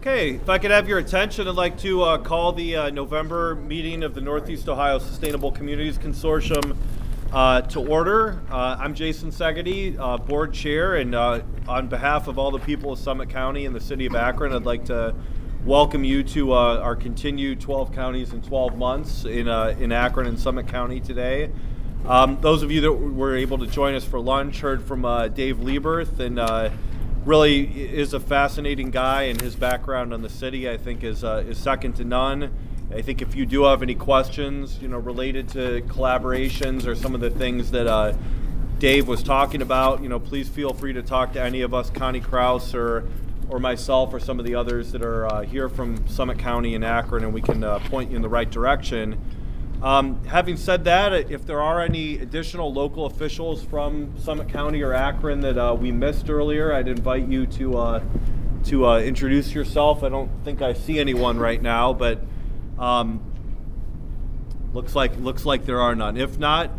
Okay, if I could have your attention, I'd like to call the November meeting of the Northeast Ohio Sustainable Communities Consortium to order. I'm Jason Segedy, board chair, and on behalf of all the people of Summit County and the city of Akron, I'd like to welcome you to our continued 12 counties in 12 months in Akron and Summit County today. Those of you that were able to join us for lunch heard from Dave Lieberth, and really is a fascinating guy, and his background on the city I think is second to none. I think if you do have any questions, related to collaborations or some of the things that Dave was talking about, please feel free to talk to any of us, Connie Kraus or myself or some of the others that are here from Summit County and Akron, and we can point you in the right direction. Having said that, if there are any additional local officials from Summit County or Akron that we missed earlier, I'd invite you to introduce yourself. I don't think I see anyone right now, but looks like there are none. If not,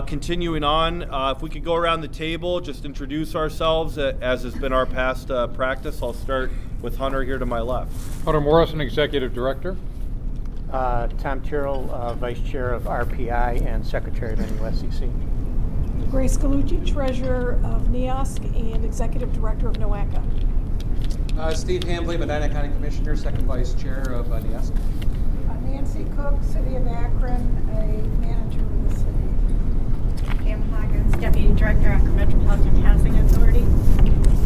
continuing on, if we could go around the table, just introduce ourselves as has been our past practice. I'll start with Hunter here to my left. Hunter Morrison, Executive Director. Tom Tyrrell, Vice Chair of RPI and Secretary of NEOSCC. Grace Gallucci, Treasurer of NEOSCC and Executive Director of NOACA. Steve Hambley, Medina County Commissioner, Second Vice Chair of NEOSCC. Nancy Cook, City of Akron, a manager of the city. Pam Hoggins, Deputy Director, Akron Metropolitan Housing Authority.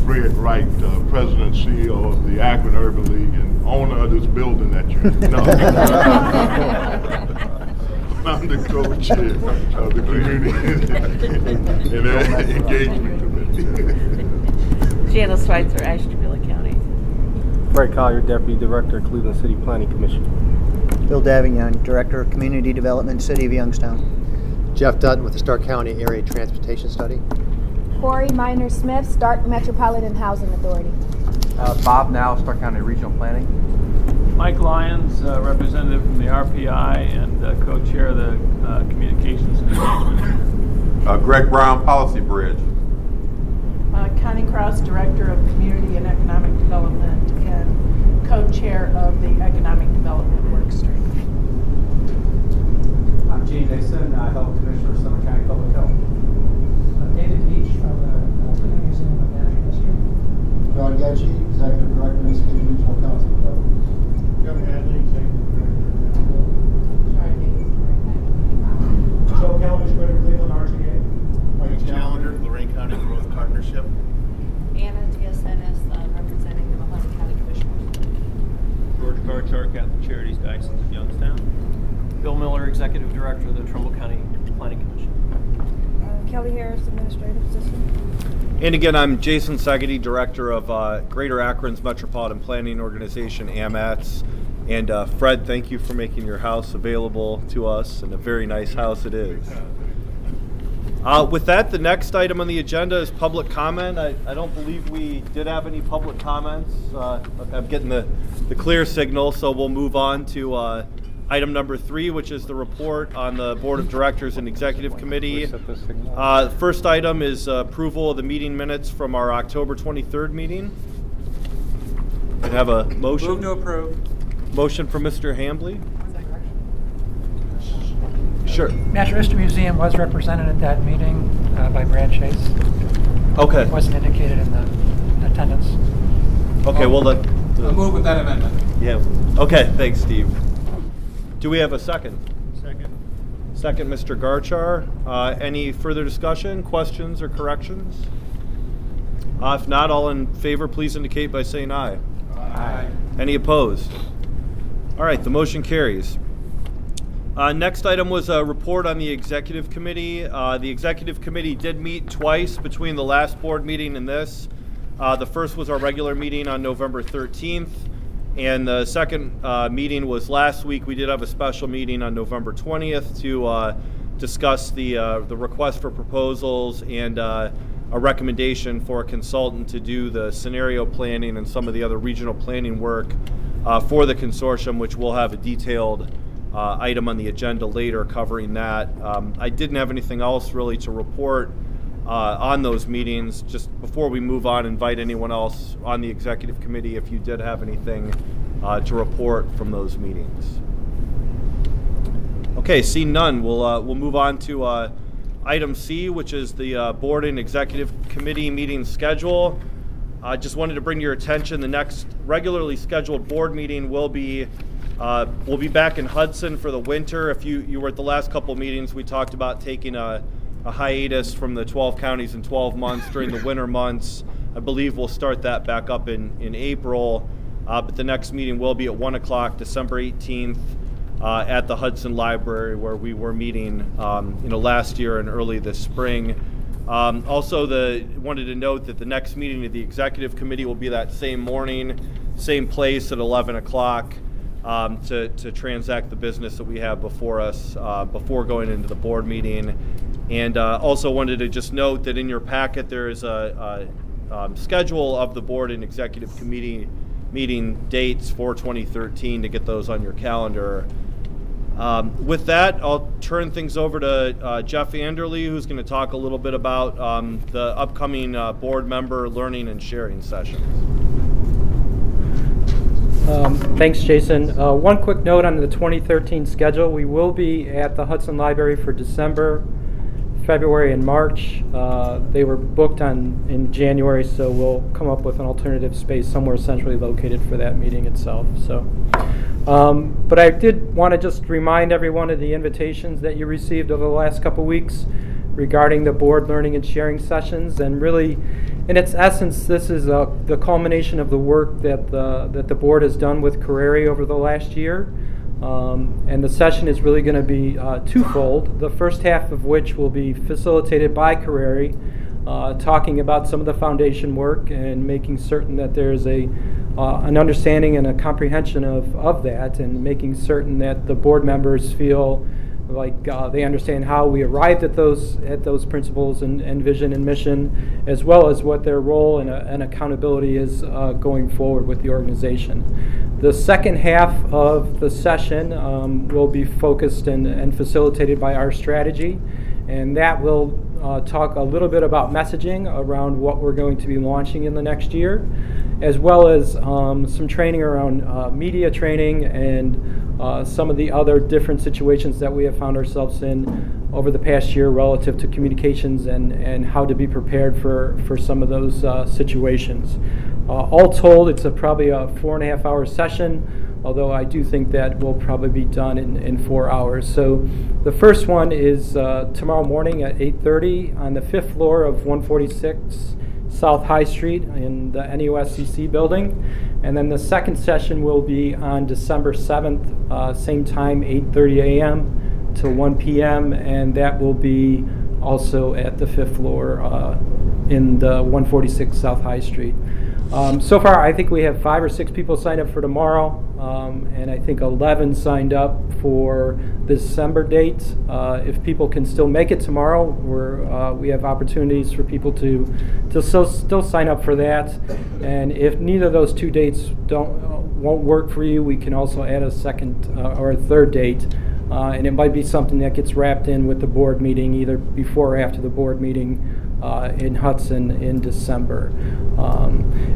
Fred Wright, President and CEO of the Akron Urban League and owner of this building that you're in. No. I'm the co-chair of the Community and Engagement Committee. Janice Schweitzer, Ashtabula County. Fred Collier, Deputy Director, Cleveland City Planning Commission. Bill Davignon, Director of Community Development, City of Youngstown. Jeff Dutton with the Stark County Area Transportation Study. Corey Minor-Smith, Stark Metropolitan Housing Authority. Bob Now, Stark County Regional Planning. Mike Lyons, representative from the RPI and co-chair of the Communications and Engagement. Greg Brown, Policy Bridge. Connie Kraus, Director of Community and Economic Development and co-chair of the Economic Development Workstream. I'm Gene Nixon, Health Commissioner of Summit County Public Health. David Beach from the Cleveland Museum of Natural History. John Gatchie, Executive Director, Mississippi Regional Council. Kevin Hadley, Executive Director of Natural. Joe Calvin, Schroeder, Cleveland RTA. Mike Challenger, Lorraine County Growth Partnership. Anna TSNS, representing the Mahoney County Commissioners. George Garchar, Catholic Charities Diocese of Youngstown. Bill Miller, Executive Director of the Trumbull County Planning Commission. Kelly Harris, Administrative Assistant. And again, I'm Jason Segedy, Director of Greater Akron's Metropolitan Planning Organization, AMATS. And Fred, thank you for making your house available to us, and a very nice house it is. With that, the next item on the agenda is public comment. I don't believe we did have any public comments. I'm getting the clear signal, so we'll move on to item number 3, which is the report on the Board of Directors and Executive Committee. The first item is approval of the meeting minutes from our October 23rd meeting. I have a motion. Move to approve. Motion from Mr. Hambley. Sure. Natural History Museum was represented at that meeting by Brad Chase. Okay. It wasn't indicated in the attendance. Okay, well, I'll move with that amendment. Yeah. Okay, thanks, Steve. Do we have a second? Second, Mr. Garchar. Any further discussion, questions, or corrections? If not, all in favor, please indicate by saying aye. Aye. Any opposed? All right, the motion carries. Next item was a report on the Executive Committee. The Executive Committee did meet twice between the last board meeting and this. The first was our regular meeting on November 13th. And the second meeting was last week. We did have a special meeting on November 20th to discuss the request for proposals and a recommendation for a consultant to do the scenario planning and some of the other regional planning work for the consortium, which we'll have a detailed item on the agenda later covering that. I didn't have anything else really to report on those meetings. Just before we move on, invite anyone else on the executive committee if you did have anything to report from those meetings. Okay, seeing none, we'll move on to item C, which is the board and executive committee meeting schedule. I just wanted to bring to your attention the next regularly scheduled board meeting will be we'll be back in Hudson for the winter. If you were at the last couple meetings, we talked about taking a hiatus from the 12 counties in 12 months during the winter months. I believe we'll start that back up in April, but the next meeting will be at 1 o'clock, December 18th, at the Hudson Library, where we were meeting last year and early this spring. Also, wanted to note that the next meeting of the executive committee will be that same morning, same place at 11 o'clock to transact the business that we have before us before going into the board meeting. And also wanted to just note that in your packet there is a schedule of the board and executive committee meeting dates for 2013 to get those on your calendar. With that, I'll turn things over to Jeff Anderle, who's going to talk a little bit about the upcoming board member learning and sharing sessions. Thanks, Jason. One quick note on the 2013 schedule. We will be at the Hudson Library for December, February, and March. They were booked in January, so we'll come up with an alternative space somewhere centrally located for that meeting itself. So. But I did want to just remind everyone of the invitations that you received over the last couple weeks regarding the board learning and sharing sessions. And really, in its essence, this is the culmination of the work that the board has done with Carreri over the last year. And the session is really going to be twofold, the first half of which will be facilitated by Carreri, talking about some of the foundation work and making certain that there's an understanding and a comprehension of that, and making certain that the board members feel like they understand how we arrived at those principles and vision and mission, as well as what their role and accountability is going forward with the organization. The second half of the session will be focused and facilitated by our strategy, and that will talk a little bit about messaging around what we're going to be launching in the next year, as well as some training around media training and some of the other different situations that we have found ourselves in over the past year relative to communications and how to be prepared for some of those situations. All told, it's probably a 4.5-hour session, although I do think that will probably be done in 4 hours. So the first one is tomorrow morning at 8:30 on the 5th floor of 146 South High Street in the NEOSCC building. And then the second session will be on December 7th, same time, 8:30 a.m. to 1 p.m. And that will be also at the 5th floor in the 146 South High Street. So far, I think we have 5 or 6 people signed up for tomorrow, and I think 11 signed up for the December date. If people can still make it tomorrow, we have opportunities for people to still sign up for that. And if neither of those 2 dates won't work for you, we can also add a second or a third date. And it might be something that gets wrapped in with the board meeting, either before or after the board meeting in Hudson in December.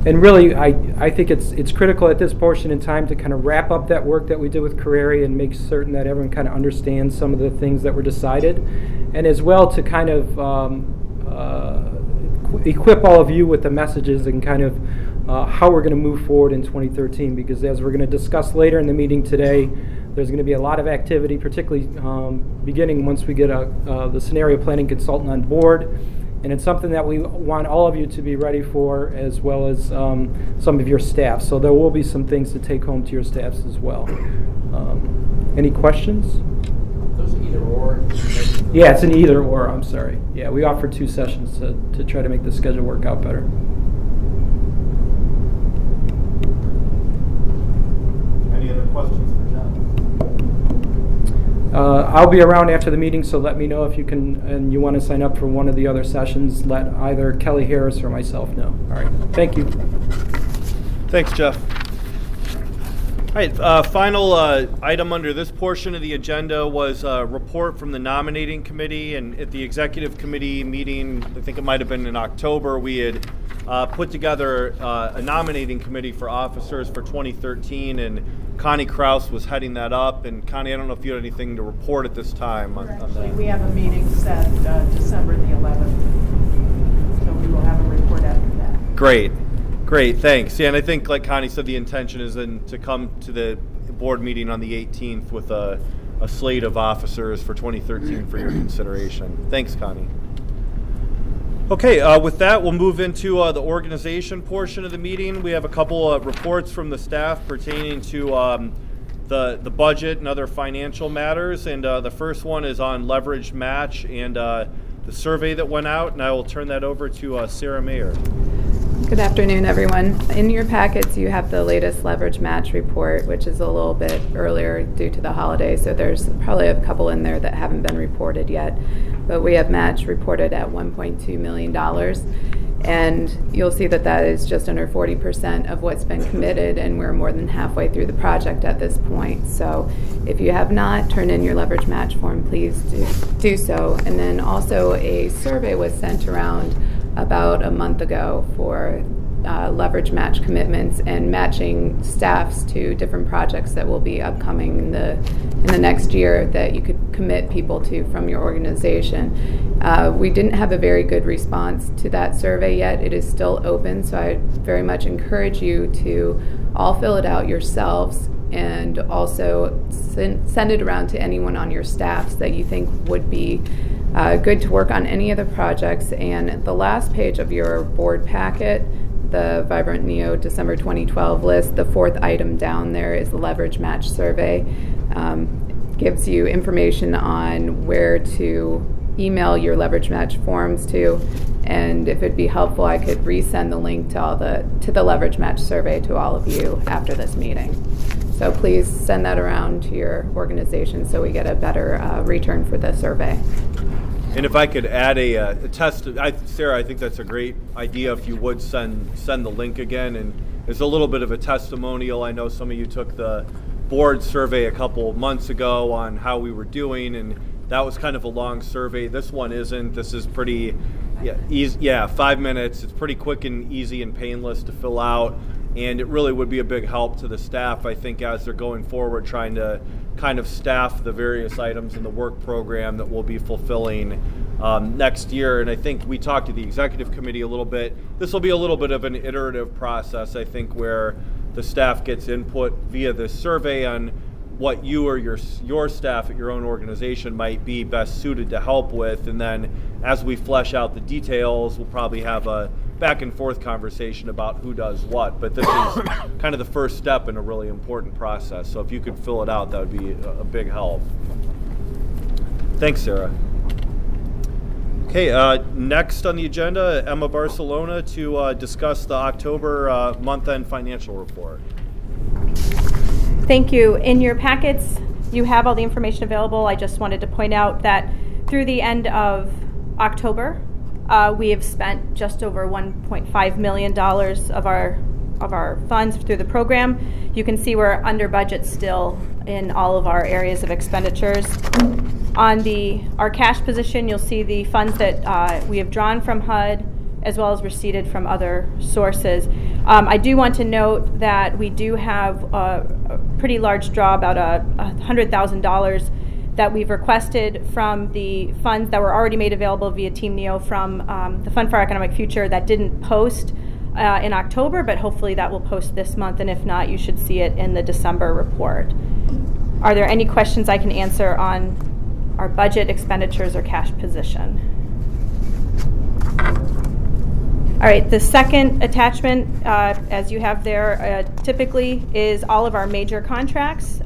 And really, I think it's critical at this portion in time to kind of wrap up that work that we did with Carreri and make certain that everyone kind of understands some of the things that were decided, and as well to kind of equip all of you with the messages and kind of how we're going to move forward in 2013, because as we're going to discuss later in the meeting today, there's going to be a lot of activity, particularly beginning once we get the scenario planning consultant on board. And it's something that we want all of you to be ready for, as well as some of your staff. So there will be some things to take home to your staffs as well. Any questions? Those either or? Yeah, it's an either or, I'm sorry. Yeah, we offered 2 sessions to try to make the schedule work out better. Any other questions for John? I'll be around after the meeting, so let me know if you can and you want to sign up for one of the other sessions. Let either Kelly Harris or myself know. All right. Thank you. Thanks, Jeff. right, final item under this portion of the agenda was a report from the nominating committee. And at the executive committee meeting, I think it might have been in October, we had put together a nominating committee for officers for 2013, and Connie Kraus was heading that up. And Connie, I don't know if you had anything to report at this time on that. We have a meeting set December the 11th, so we will have a report after that. Great, thanks. Yeah, and I think, like Connie said, the intention is then to come to the board meeting on the 18th with a slate of officers for 2013 for your consideration. Thanks, Connie. Okay, with that, we'll move into the organization portion of the meeting. We have a couple of reports from the staff pertaining to the budget and other financial matters. And the first one is on leverage match and the survey that went out. And I will turn that over to Sarah Mayer. Good afternoon, everyone. In your packets, you have the latest leverage match report, which is a little bit earlier due to the holiday, so there's probably a couple in there that haven't been reported yet. But we have match reported at $1.2 million, and you'll see that that is just under 40% of what's been committed, and we're more than halfway through the project at this point. So if you have not turned in your leverage match form, please do so. And then also a survey was sent around about a month ago for leverage match commitments and matching staffs to different projects that will be upcoming in the next year that you could commit people to from your organization. We didn't have a very good response to that survey yet. It is still open, so I very much encourage you to all fill it out yourselves and also send it around to anyone on your staffs that you think would be good to work on any of the projects. And the last page of your board packet, the Vibrant Neo December 2012 list, the fourth item down there is the leverage match survey. Gives you information on where to email your leverage match forms to, and if it'd be helpful, I could resend the link to the leverage match survey to all of you after this meeting. So please send that around to your organization so we get a better return for the survey. And if I could add a test, Sarah, I think that's a great idea if you would send the link again. And there's a little bit of a testimonial. I know some of you took the board survey a couple months ago on how we were doing, and that was kind of a long survey. This one isn't. This is pretty easy. Yeah, 5 minutes. It's pretty quick and easy and painless to fill out. And it really would be a big help to the staff, I think, as they're going forward, trying to kind of staff the various items in the work program that we'll be fulfilling next year. And I think we talked to the executive committee a little bit. This will be a little bit of an iterative process, I think, where the staff gets input via this survey on what you or your staff at your own organization might be best suited to help with. And then as we flesh out the details, we'll probably have a back and forth conversation about who does what. But this is kind of the first step in a really important process. So if you could fill it out, that would be a big help. Thanks, Sarah. Okay, next on the agenda, Emma Barcelona to discuss the October month-end financial report. Thank you. In your packets, you have all the information available. I just wanted to point out that through the end of October, we have spent just over $1.5 million of our funds through the program. You can see we're under budget still in all of our areas of expenditures. On our cash position, you'll see the funds that we have drawn from HUD as well as receipted from other sources. I do want to note that we do have a pretty large draw, about $100,000 that we've requested from the funds that were already made available via Team Neo from the Fund for Our Economic Future that didn't post in October, but hopefully that will post this month, and if not, you should see it in the December report. Are there any questions I can answer on our budget, expenditures, or cash position? All right, the second attachment, as you have there, typically is all of our major contracts,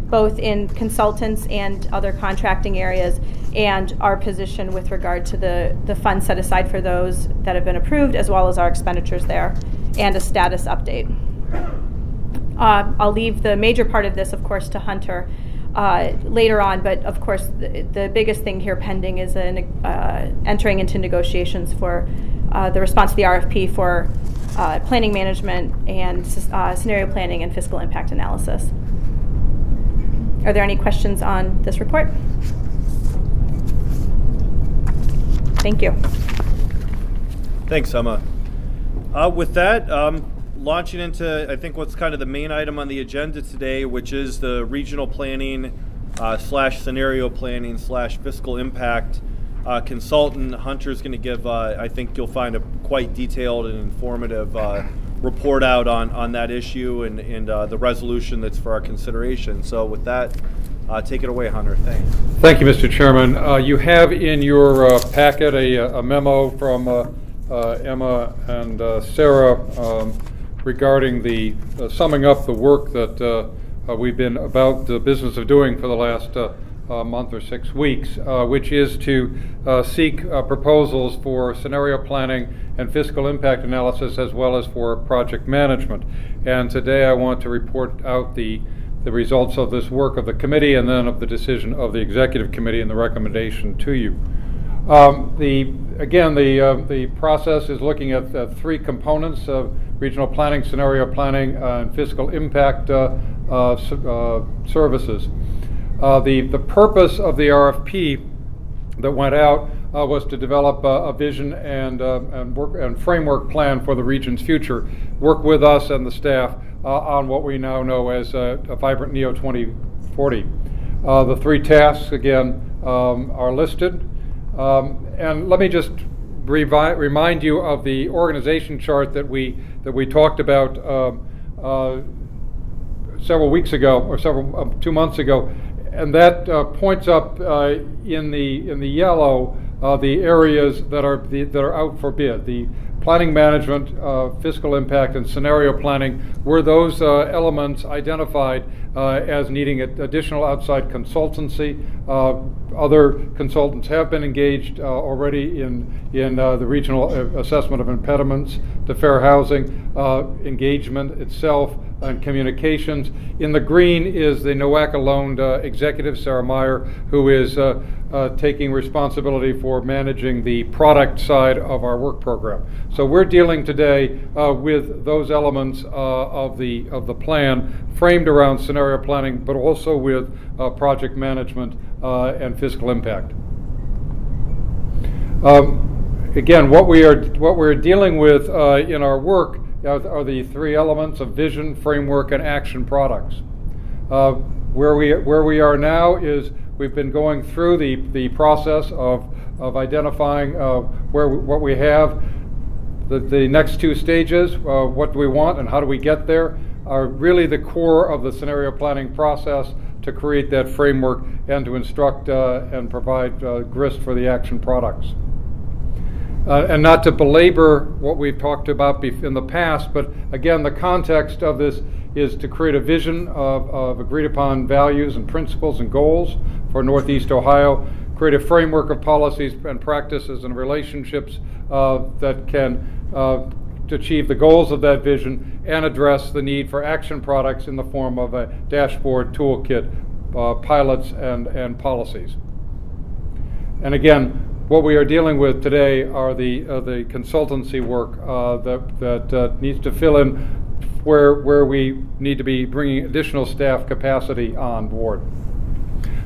both in consultants and other contracting areas, and our position with regard to the funds set aside for those that have been approved, as well as our expenditures there, and a status update. I'll leave the major part of this, of course, to Hunter later on, but of course the biggest thing here pending is entering into negotiations for the response to the RFP for planning management and scenario planning and fiscal impact analysis. Are there any questions on this report? Thank you. Thanks, Emma. With that, launching into, I think, what's kind of the main item on the agenda today, which is the regional planning slash scenario planning slash fiscal impact consultant. Hunter's going to give, I think you'll find a quite detailed and informative report out on that issue and the resolution that's for our consideration. So with that, take it away, Hunter. Thanks. Thank you, Mr. Chairman. You have in your packet a memo from Emma and Sarah regarding the summing up the work that we've been about the business of doing for the last month or 6 weeks, which is to seek proposals for scenario planning and fiscal impact analysis as well as for project management. And today I want to report out the results of this work of the committee and then of the decision of the executive committee and the recommendation to you. The process is looking at 3 components of regional planning, scenario planning, and fiscal impact services. The purpose of the RFP that went out was to develop a vision and framework plan for the region's future. Work with us and the staff on what we now know as a Vibrant NEO 2040. The 3 tasks again are listed, and let me just remind you of the organization chart that we talked about several weeks ago or 2 months ago. And that points up in the yellow the areas that are out for bid. The planning management, fiscal impact, and scenario planning were those elements identified as needing additional outside consultancy. Other consultants have been engaged already in the regional assessment of impediments to fair housing, engagement itself, and communications. In the green is the NOACA-loaned executive, Sarah Meyer, who is taking responsibility for managing the product side of our work program. So we're dealing today with those elements of the plan framed around scenario planning, but also with project management and fiscal impact. Again, what we're dealing with in our work are the 3 elements of vision, framework, and action products. Where we are now is we've been going through the process of identifying what we have. The next 2 stages, what do we want and how do we get there, are really the core of the scenario planning process to create that framework and to instruct and provide grist for the action products. And not to belabor what we've talked about in the past, but again, the context of this is to create a vision of agreed upon values and principles and goals for Northeast Ohio, create a framework of policies and practices and relationships that can achieve the goals of that vision and address the need for action products in the form of a dashboard, toolkit, pilots, and policies. And again, what we are dealing with today are the consultancy work that needs to fill in where we need to be bringing additional staff capacity on board.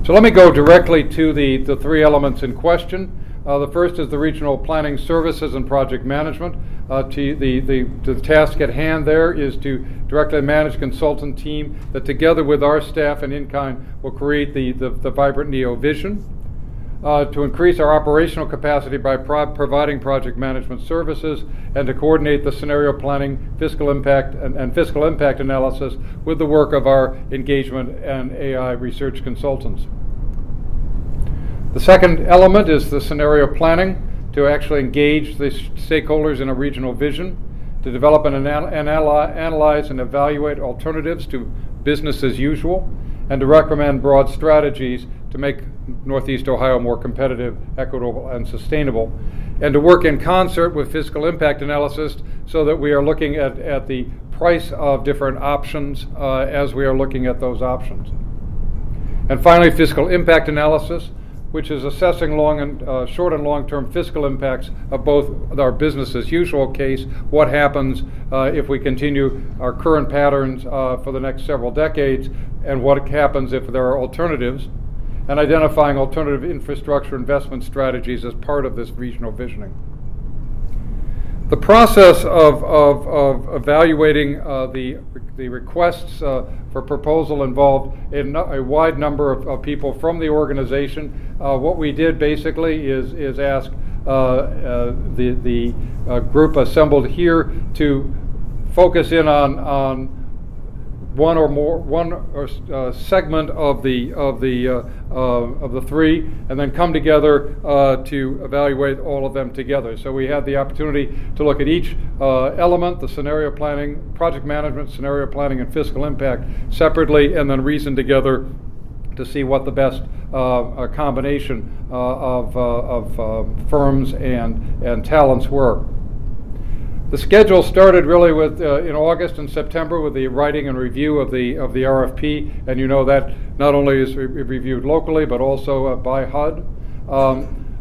So let me go directly to the 3 elements in question. The first is the regional planning services and project management. The task at hand there is to directly manage a consultant team that together with our staff and in-kind will create the Vibrant NEO vision. To increase our operational capacity by providing project management services and to coordinate the scenario planning, fiscal impact, and fiscal impact analysis with the work of our engagement and AI research consultants. The second element is the scenario planning, to actually engage the stakeholders in a regional vision, to develop and analyze and evaluate alternatives to business as usual, and to recommend broad strategies to make Northeast Ohio more competitive, equitable, and sustainable, and to work in concert with fiscal impact analysis so that we are looking at the price of different options as we are looking at those options. And finally, fiscal impact analysis, which is assessing short and long-term fiscal impacts of both our business as usual case, what happens if we continue our current patterns for the next several decades, and what happens if there are alternatives, and identifying alternative infrastructure investment strategies as part of this regional visioning. The process of evaluating the requests for proposal involved a wide number of people from the organization. What we did basically is ask the group assembled here to focus in on one segment of the three, and then come together to evaluate all of them together. So we had the opportunity to look at each element, the scenario planning, project management, scenario planning, and fiscal impact separately, and then reason together to see what the best combination of firms and talents were. The schedule started really with in August and September with the writing and review of the RFP, and you know that not only is reviewed locally but also by HUD.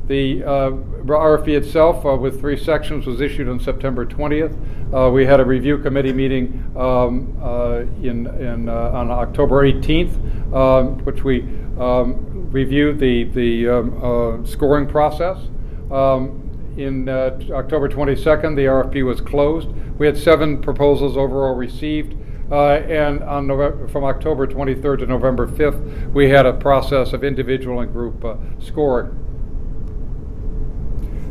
The RFP itself, with 3 sections, was issued on September 20th. We had a review committee meeting on October 18th, which we reviewed the scoring process. In October 22nd, the RFP was closed. We had 7 proposals overall received, and from October 23rd to November 5th, we had a process of individual and group scoring.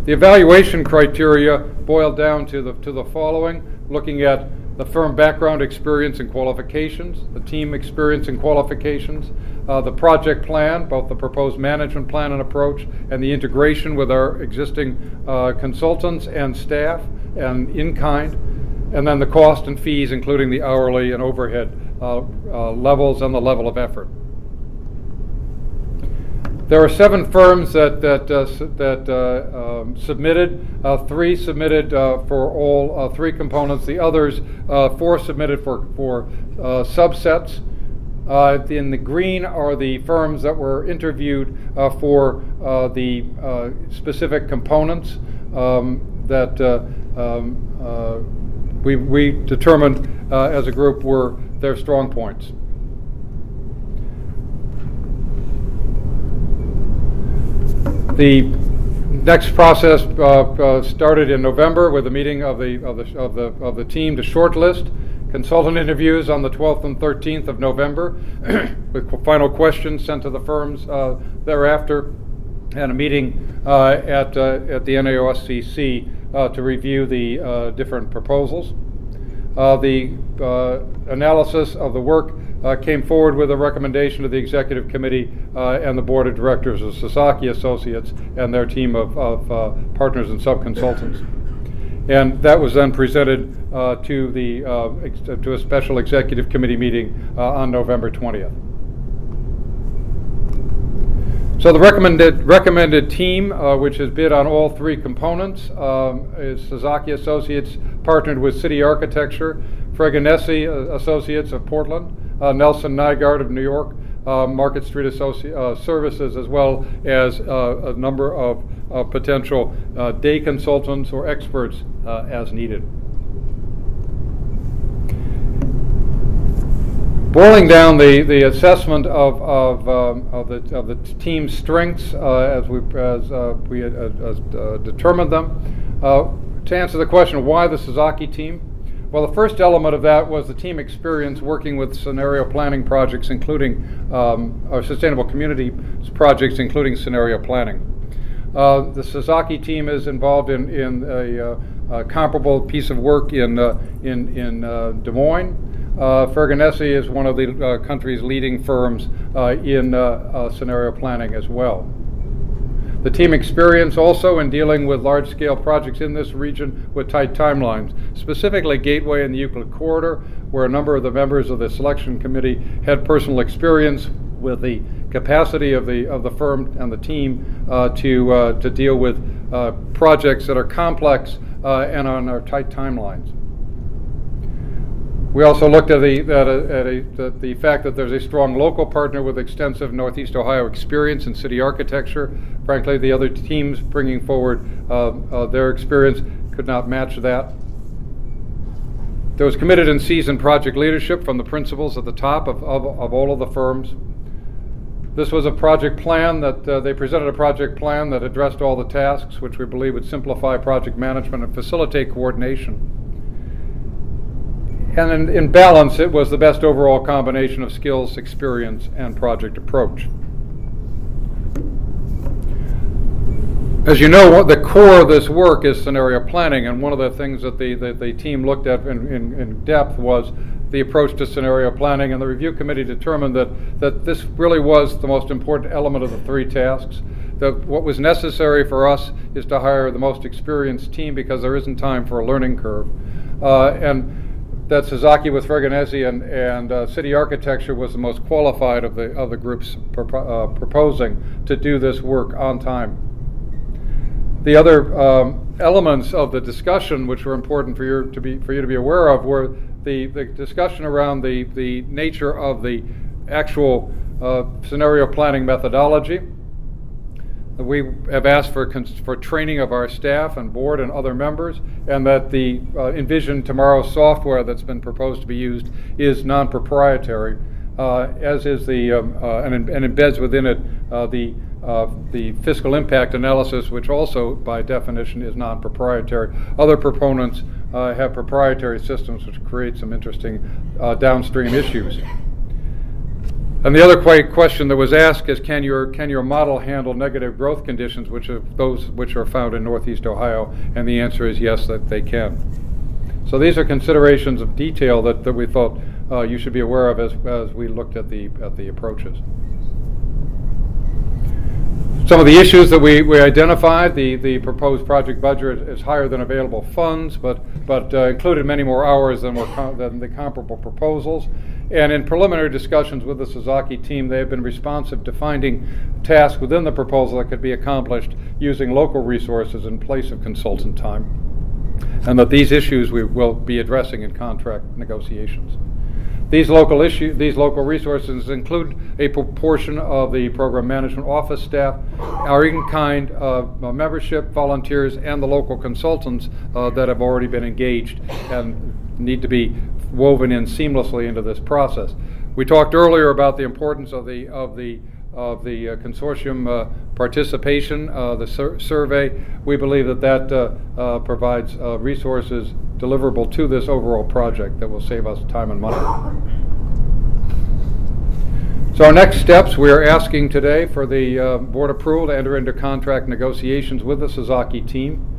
The evaluation criteria boiled down to the following: looking at the firm background, experience, and qualifications, the team experience and qualifications, the project plan, both the proposed management plan and approach, and the integration with our existing consultants and staff and in-kind, and then the cost and fees, including the hourly and overhead levels and the level of effort. There are 7 firms that submitted. 3 submitted for all 3 components. The others, 4 submitted for subsets. In the green are the firms that were interviewed for the specific components that we determined as a group were their strong points. The next process started in November with a meeting of the team to shortlist, consultant interviews on the 12th and 13th of November, with final questions sent to the firms thereafter, and a meeting at the NEOSCC to review the different proposals. The analysis of the work came forward with a recommendation to the Executive Committee and the Board of Directors of Sasaki Associates and their team of partners and sub-consultants. And that was then presented to a special Executive Committee meeting on November 20th. So the recommended team, which has bid on all 3 components, is Sasaki Associates, partnered with City Architecture, Fregonesi Associates of Portland, Nelson Nygaard of New York, Market Street Services, as well as a number of potential day consultants or experts as needed. Boiling down the assessment of the team's strengths as we determined them, to answer the question, why the Sasaki team? Well, the first element of that was the team experience working with scenario planning projects, including or sustainable community projects, including scenario planning. The Sasaki team is involved in a comparable piece of work in Des Moines. Fregonesi is one of the country's leading firms in scenario planning as well. The team experience also in dealing with large-scale projects in this region with tight timelines, specifically Gateway and the Euclid Corridor, where a number of the members of the selection committee had personal experience with the capacity of the firm and the team to deal with projects that are complex and on our tight timelines. We also looked at the fact that there's a strong local partner with extensive Northeast Ohio experience in city architecture. Frankly, the other teams bringing forward their experience could not match that. There was committed and seasoned project leadership from the principals at the top of all of the firms. This was a project plan that they presented a project plan that addressed all the tasks, which we believe would simplify project management and facilitate coordination. And in balance, it was the best overall combination of skills, experience, and project approach. As you know, the core of this work is scenario planning, and one of the things that the team looked at in depth was the approach to scenario planning, and the review committee determined that this really was the most important element of the three tasks. That what was necessary for us is to hire the most experienced team because there isn't time for a learning curve. And that Sasaki with Fregonesi and City Architecture was the most qualified of the groups proposing to do this work on time. The other elements of the discussion, which were important for you to be aware of, were the discussion around the nature of the actual scenario planning methodology. We have asked for training of our staff and board and other members, and that the Envision Tomorrow software that's been proposed to be used is non-proprietary, as is and embeds within it the fiscal impact analysis, which also by definition is non-proprietary. Other proponents have proprietary systems, which create some interesting downstream issues. And the other question that was asked is, can your model handle negative growth conditions, which are those which are found in Northeast Ohio? And the answer is yes, that they can. So these are considerations of detail that we thought you should be aware of as we looked at the approaches. Some of the issues that we identified: the proposed project budget is higher than available funds, but included many more hours than the comparable proposals. And in preliminary discussions with the Sasaki team, they have been responsive to finding tasks within the proposal that could be accomplished using local resources in place of consultant time, and that these issues we will be addressing in contract negotiations. These local resources include a proportion of the program management office staff, our in-kind membership, volunteers, and the local consultants that have already been engaged and need to be woven in seamlessly into this process. We talked earlier about the importance of the consortium participation, the survey. We believe that provides resources deliverable to this overall project that will save us time and money. So our next steps, we are asking today for the board approval to enter into contract negotiations with the Sasaki team.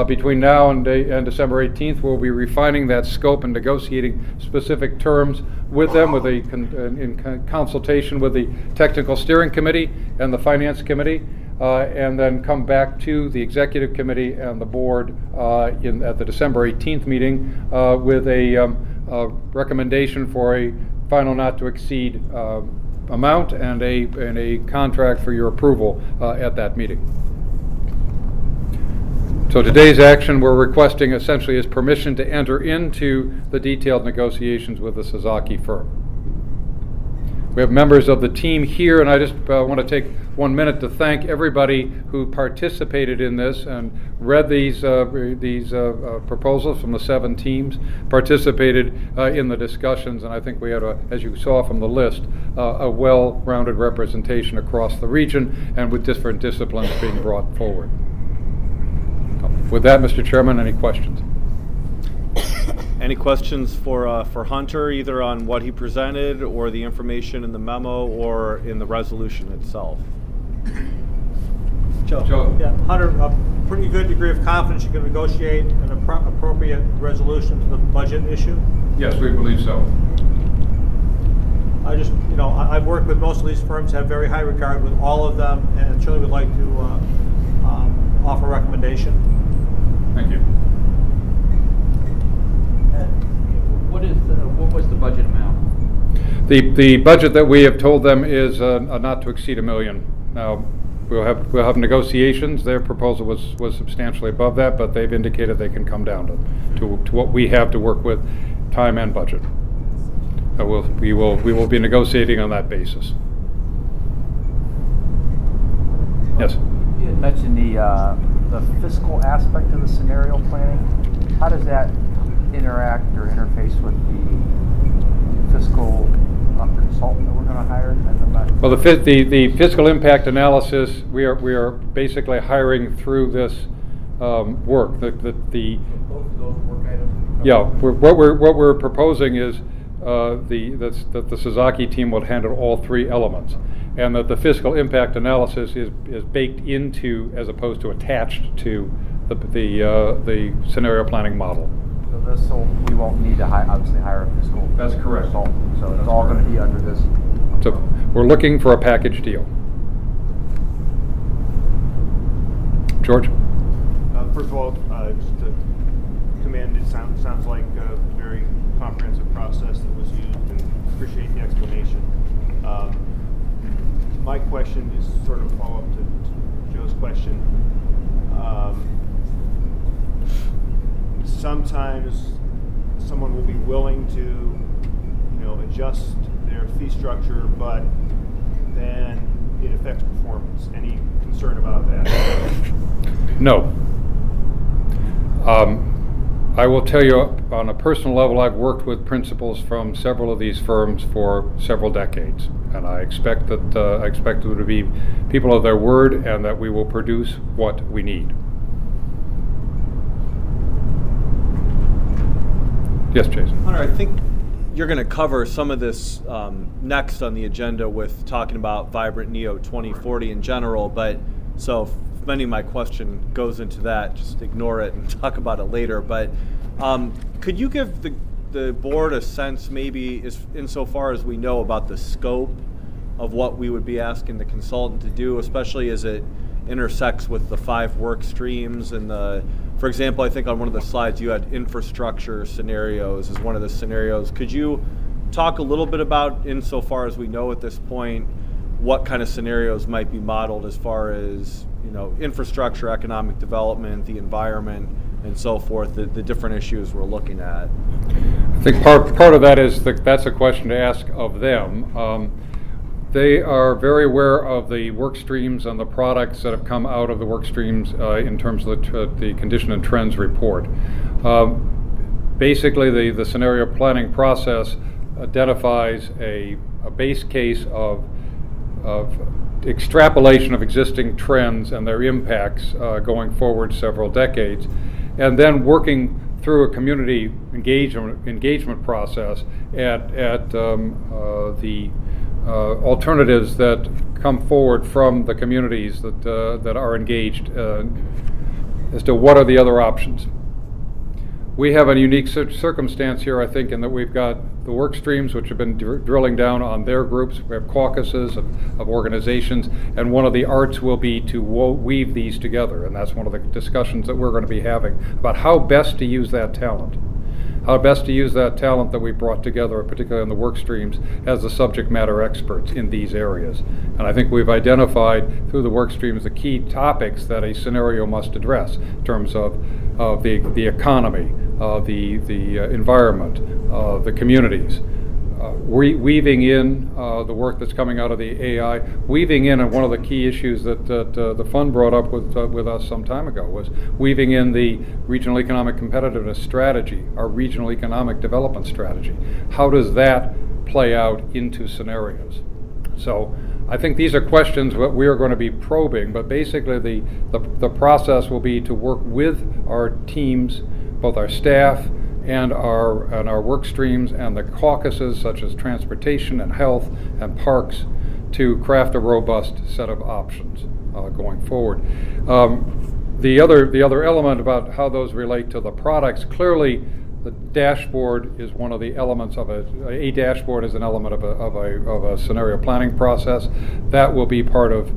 Between now and December 18th, we'll be refining that scope and negotiating specific terms with them, in consultation with the Technical Steering Committee and the Finance Committee, and then come back to the Executive Committee and the Board at the December 18th meeting with a recommendation for a final not-to-exceed amount and a contract for your approval at that meeting. So today's action we're requesting essentially is permission to enter into the detailed negotiations with the Sasaki firm. We have members of the team here, and I just want to take 1 minute to thank everybody who participated in this and read these proposals from the 7 teams, participated in the discussions, and I think we had, as you saw from the list, a well-rounded representation across the region and with different disciplines being brought forward. With that, Mr. Chairman, any questions? Any questions for Hunter, either on what he presented or the information in the memo or in the resolution itself? Joe. Yeah, Hunter, a pretty good degree of confidence you can negotiate an appropriate resolution to the budget issue? Yes, we believe so. I just, I've worked with most of these firms, have very high regard with all of them, and certainly would like to offer a recommendation. Thank you. What was the budget amount? The budget that we have told them is not to exceed $1 million. Now we'll have negotiations. Their proposal was substantially above that, but they've indicated they can come down to what we have to work with. time and budget. We will be negotiating on that basis. Yes. You had mentioned the fiscal aspect of the scenario planning. How does that interact or interface with the fiscal consultant that we're going to hire? Well, the fiscal impact analysis, we are basically hiring through this work. Both of those work items. Yeah, what we're proposing is that the Sasaki team will handle all three elements, and that the fiscal impact analysis is baked into, as opposed to attached to, the scenario planning model. So we won't need to obviously hire a fiscal. That's correct. Consultant. So it's all going to be under this. So we're looking for a package deal. George? First of all, just to commend, it sounds like a very comprehensive process that was used, and appreciate the explanation. My question is sort of a follow-up to Joe's question. Sometimes someone will be willing to, adjust their fee structure, but then it affects performance. Any concern about that? No. I will tell you, on a personal level, I've worked with principals from several of these firms for several decades, and I expect them to be people of their word, and that we will produce what we need. Yes, Jason. Hunter, I think you're going to cover some of this next on the agenda with talking about Vibrant NEO 2040 in general, but so if any of my question goes into that, just ignore it and talk about it later. But could you give the board a sense, maybe insofar as we know about the scope of what we would be asking the consultant to do, especially as it intersects with the 5 work streams and for example, I think on one of the slides you had infrastructure scenarios as one of the scenarios. Could you talk a little bit about, insofar as we know at this point, what kind of scenarios might be modeled as far as infrastructure, economic development, the environment, and so forth, the different issues we're looking at? I think part of that is that's a question to ask of them. They are very aware of the work streams and the products that have come out of the work streams in terms of the condition and trends report. Basically, the scenario planning process identifies a base case of extrapolation of existing trends and their impacts going forward several decades, and then working through a community engagement process at the alternatives that come forward from the communities that are engaged as to what are the other options. We have a unique circumstance here, I think, in that we've got the work streams which have been drilling down on their groups. We have caucuses of organizations, and one of the arts will be to weave these together, and that's one of the discussions that we're going to be having about how best to use that talent. How best to use that talent that we brought together, particularly on the work streams, as the subject matter experts in these areas. And I think we've identified through the work streams the key topics that a scenario must address in terms of the economy, the environment, the communities. Weaving in the work that's coming out of the AI, weaving in, and one of the key issues that the fund brought up with us some time ago was weaving in the regional economic competitiveness strategy, our regional economic development strategy. How does that play out into scenarios? So I think these are questions that we are going to be probing, but basically the process will be to work with our teams, both our staff and our work streams and the caucuses such as transportation and health and parks to craft a robust set of options going forward. The other element about how those relate to the products, clearly the dashboard is one of the elements of a dashboard is an element of a scenario planning process. That will be part of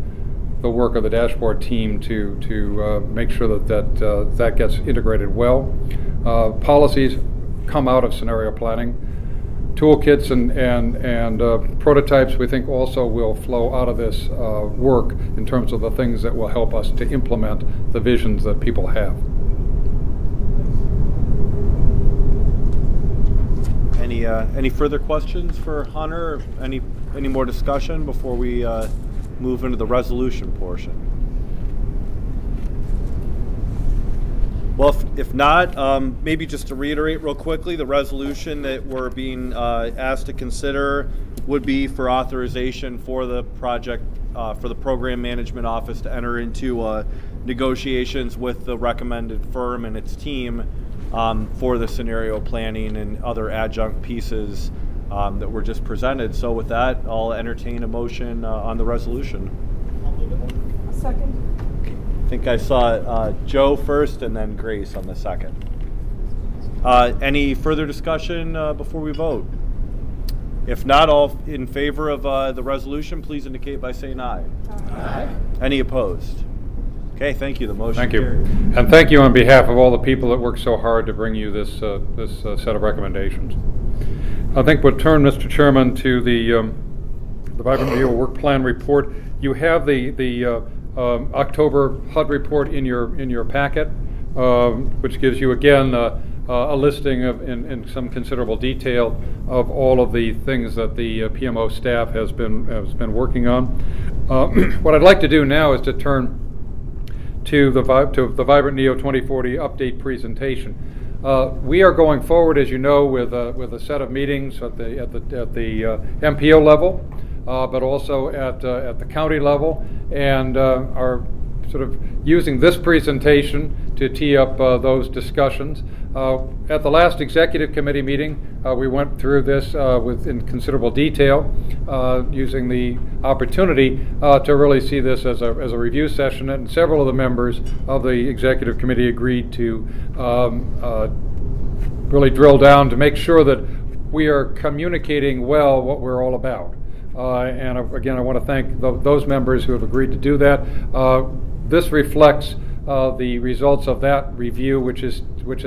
the work of the dashboard team to make sure that gets integrated well. Policies come out of scenario planning. Toolkits and prototypes, we think, also will flow out of this work in terms of the things that will help us to implement the visions that people have. Any further questions for Hunter? Any more discussion before we move into the resolution portion? Well, if not, maybe just to reiterate real quickly, the resolution that we're being asked to consider would be for authorization for the project, for the Program Management Office to enter into negotiations with the recommended firm and its team for the scenario planning and other adjunct pieces that were just presented. So with that, I'll entertain a motion on the resolution. Second. I think I saw Joe first and then Grace on the second. Any further discussion before we vote? If not, all in favor of the resolution, please indicate by saying aye. Aye. Any opposed? Okay, thank you. The motion Thank you. carries. And thank you on behalf of all the people that worked so hard to bring you this set of recommendations. I think we'll turn, Mr. Chairman, to the Vibrant Neo Work Plan report. You have the October HUD report in your packet, which gives you again a listing of in some considerable detail of all of the things that the PMO staff has been working on. What I'd like to do now is to turn to the Vibrant Neo 2040 update presentation. We are going forward, as you know, with a set of meetings at the MPO level, but also at the county level, and are sort of using this presentation to tee up those discussions. At the last executive committee meeting, we went through this in considerable detail, using the opportunity to really see this as a review session, and several of the members of the executive committee agreed to really drill down to make sure that we are communicating well what we're all about. And again, I want to thank those members who have agreed to do that. This reflects the results of that review, which is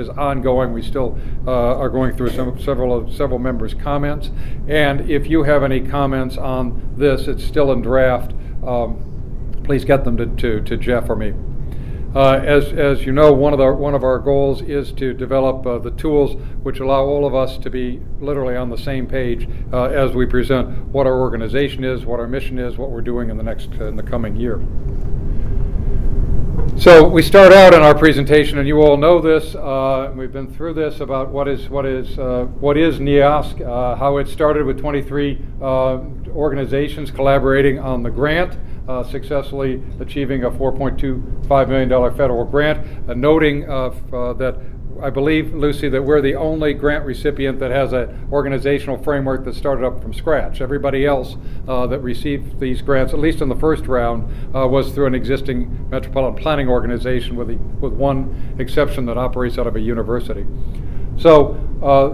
ongoing. We still are going through several members' comments, and if you have any comments on this, it's still in draft. Please get them to Jeff or me. As you know, one of our goals is to develop the tools which allow all of us to be literally on the same page as we present what our organization is, what our mission is, what we're doing in the coming year. So we start out in our presentation, and you all know this. We've been through this about what is NEOSCC, how it started with 23 organizations collaborating on the grant, successfully achieving a $4.25 million federal grant, noting that I believe, Lucy, that we're the only grant recipient that has an organizational framework that started up from scratch. Everybody else that received these grants, at least in the first round, was through an existing metropolitan planning organization, with one exception that operates out of a university. So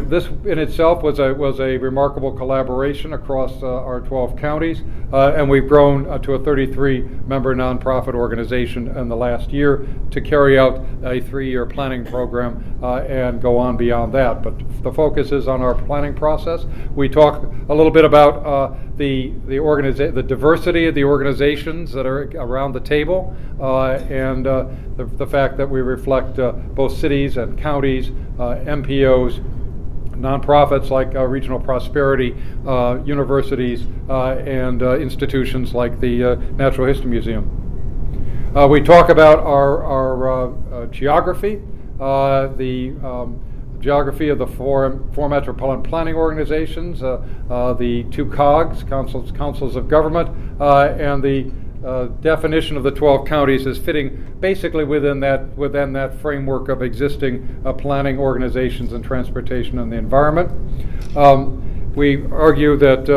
this in itself was a remarkable collaboration across our 12 counties, and we've grown to a 33-member nonprofit organization in the last year to carry out a 3-year planning program and go on beyond that. But the focus is on our planning process. We talk a little bit about the diversity of the organizations that are around the table, and the fact that we reflect both cities and counties, MPOs, nonprofits like Regional Prosperity, universities, and institutions like the Natural History Museum. We talk about our geography, the geography of the four metropolitan planning organizations, the 2 COGs, councils of government, and the definition of the 12 counties is fitting basically within that framework of existing planning organizations and transportation and the environment. We argue that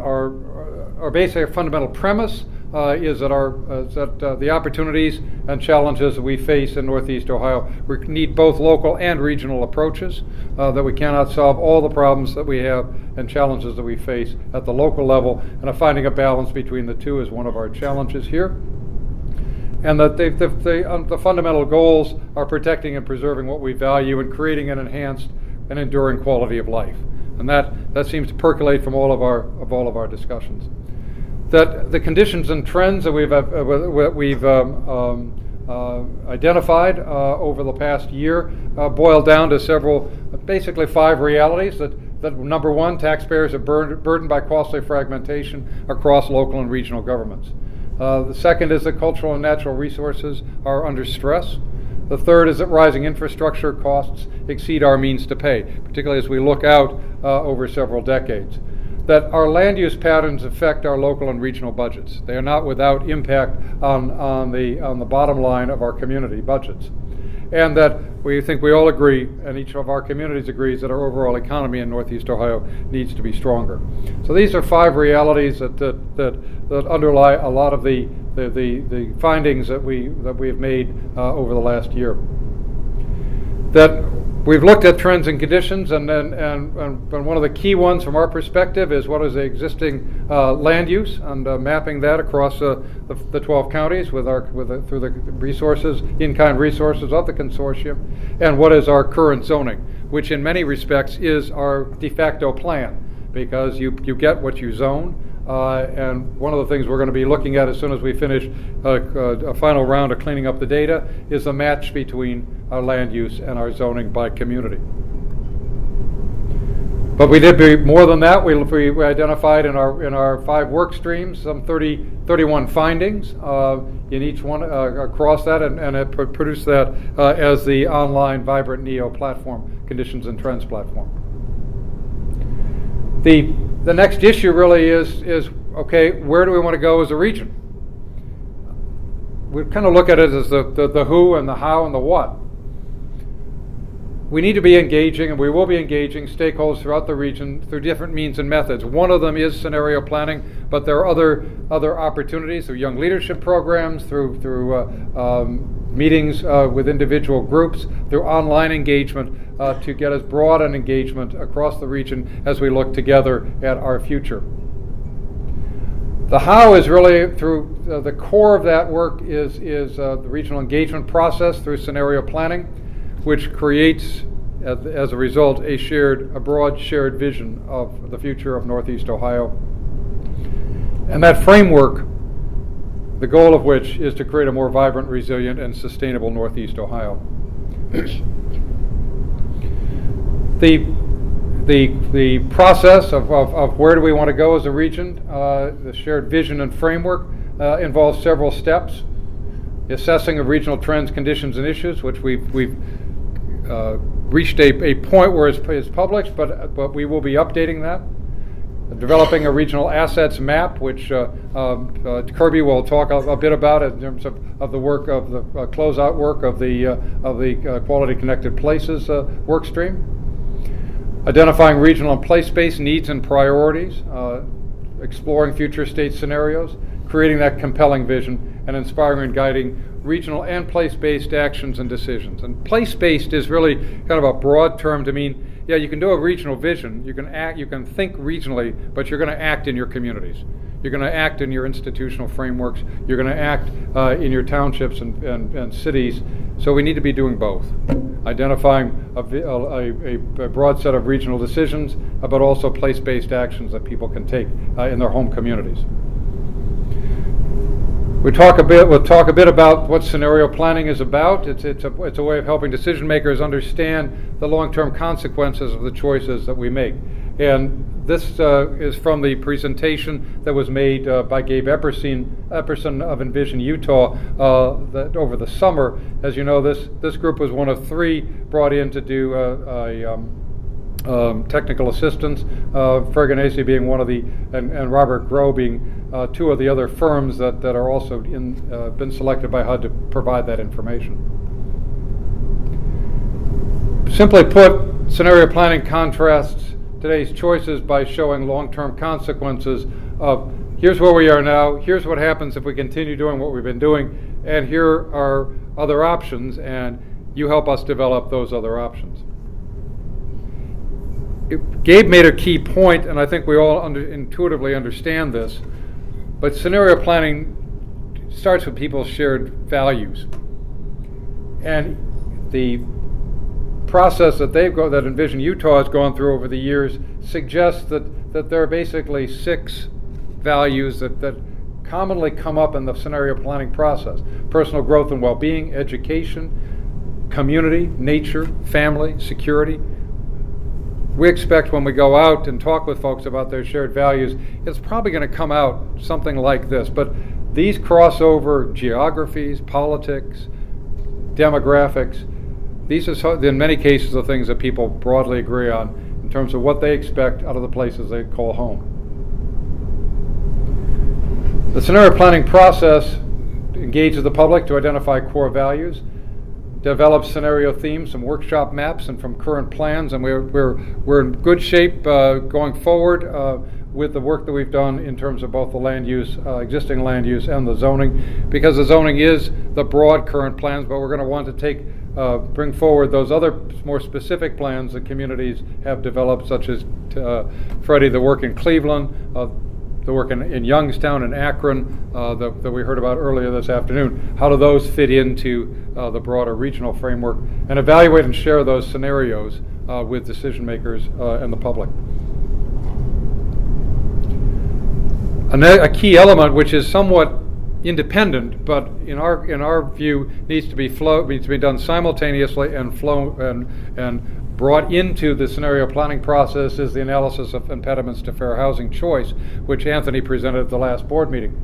our basic fundamental premise is that the opportunities and challenges that we face in Northeast Ohio, we need both local and regional approaches, that we cannot solve all the problems that we have and challenges that we face at the local level, and finding a balance between the two is one of our challenges here. And that the fundamental goals are protecting and preserving what we value and creating an enhanced and enduring quality of life. And that seems to percolate from all of our discussions. That the conditions and trends that we've identified over the past year boil down to basically 5 realities that that number one, taxpayers are burdened by costly fragmentation across local and regional governments. The second is that cultural and natural resources are under stress. The third is that rising infrastructure costs exceed our means to pay, particularly as we look out over several decades. That our land use patterns affect our local and regional budgets. They are not without impact on the bottom line of our community budgets. And that we think we all agree, and each of our communities agrees, that our overall economy in Northeast Ohio needs to be stronger. So these are 5 realities that underlie a lot of the findings that we have made over the last year. That we've looked at trends and conditions, and one of the key ones from our perspective is what is the existing land use, and mapping that across the 12 counties through the resources, in-kind resources of the consortium, and what is our current zoning, which in many respects is our de facto plan, because you get what you zone. And one of the things we're going to be looking at as soon as we finish a final round of cleaning up the data is the match between our land use and our zoning by community. But we did more than that. We identified in our 5 work streams some 31 findings in each one across that, and it produced that as the online Vibrant NEO platform, Conditions and Trends platform. The next issue really is okay, where do we want to go as a region? We kind of look at it as the who and the how and the what. We need to be engaging, and we will be engaging stakeholders throughout the region through different means and methods. One of them is scenario planning, but there are other opportunities through young leadership programs, through meetings with individual groups, through online engagement to get as broad an engagement across the region as we look together at our future. The how is really through the core of that work is the regional engagement process through scenario planning, which creates, as a result, a broad shared vision of the future of Northeast Ohio. And that framework, the goal of which is to create a more vibrant, resilient, and sustainable Northeast Ohio. The process of where do we want to go as a region, the shared vision and framework involves several steps. Assessing of regional trends, conditions, and issues, which we've reached a point where it's published, but we will be updating that. Developing a regional assets map, which Kirby will talk a bit about in terms of the work of the closeout work of the Quality Connected Places work stream. Identifying regional and place-based needs and priorities, exploring future state scenarios, creating that compelling vision, and inspiring and guiding regional and place-based actions and decisions. And place-based is really kind of a broad term to mean, yeah, you can do a regional vision, you can think regionally, but you're going to act in your communities. You're going to act in your institutional frameworks. You're going to act in your townships and cities. So we need to be doing both, identifying a broad set of regional decisions, but also place-based actions that people can take in their home communities. We'll talk a bit about what scenario planning is about. It's a way of helping decision makers understand the long-term consequences of the choices that we make. And this is from the presentation that was made by Gabe Epperson of Envision Utah that over the summer. As you know, this group was one of 3 brought in to do technical assistance, Ferganese being one of and Robert Groh being 2 of the other firms that are also been selected by HUD to provide that information. Simply put, scenario planning contrasts today's choices by showing long-term consequences of here's where we are now, here's what happens if we continue doing what we've been doing, and here are other options, and you help us develop those other options. Gabe made a key point, and I think we all intuitively understand this, but scenario planning starts with people's shared values. And the process that that Envision Utah has gone through over the years suggests that there are basically 6 values that commonly come up in the scenario planning process: personal growth and well-being, education, community, nature, family, security. we expect when we go out and talk with folks about their shared values, it's probably going to come out something like this. But these crossover geographies, politics, demographics, these are, in many cases, the things that people broadly agree on in terms of what they expect out of the places they call home. The scenario planning process engages the public to identify core values, develop scenario themes from workshop maps and from current plans, and we're in good shape going forward with the work that we've done in terms of both the land use, existing land use, and the zoning, because the zoning is the broad current plans, but we're going to want to bring forward those other more specific plans that communities have developed, such as Freddie, the work in Cleveland, the work in Youngstown and Akron that we heard about earlier this afternoon. How do those fit into the broader regional framework, and evaluate and share those scenarios with decision makers and the public. A key element, which is somewhat independent, but in our view needs to be done simultaneously and brought into the scenario planning process, is the analysis of impediments to fair housing choice, which Anthony presented at the last board meeting.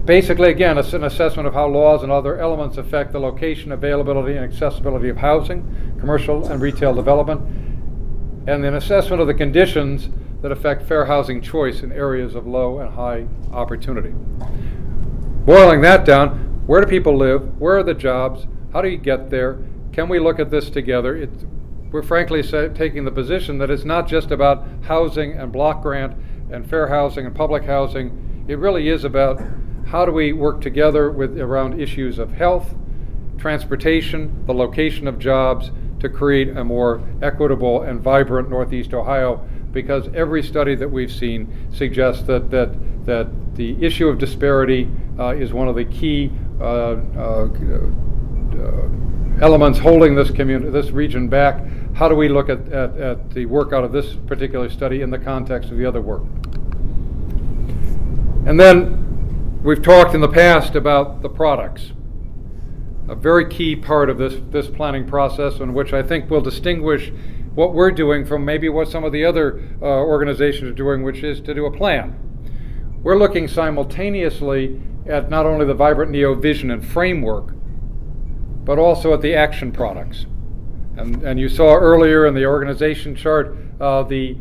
Basically, again, it's an assessment of how laws and other elements affect the location, availability, and accessibility of housing, commercial and retail development, and an assessment of the conditions that affect fair housing choice in areas of low and high opportunity. Boiling that down, where do people live? Where are the jobs? How do you get there? Can we look at this together? We're frankly taking the position that it's not just about housing and block grant and fair housing and public housing. It really is about how do we work together around issues of health, transportation, the location of jobs, to create a more equitable and vibrant Northeast Ohio, because every study that we've seen suggests that the issue of disparity is one of the key elements holding this region back. How do we look at the work out of this particular study in the context of the other work? And then we've talked in the past about the products. A very key part of this planning process, in which I think will distinguish what we're doing from maybe what some of the other organizations are doing, which is to do a plan. We're looking simultaneously at not only the Vibrant Neo vision and framework, but also at the action products. And you saw earlier in the organization chart the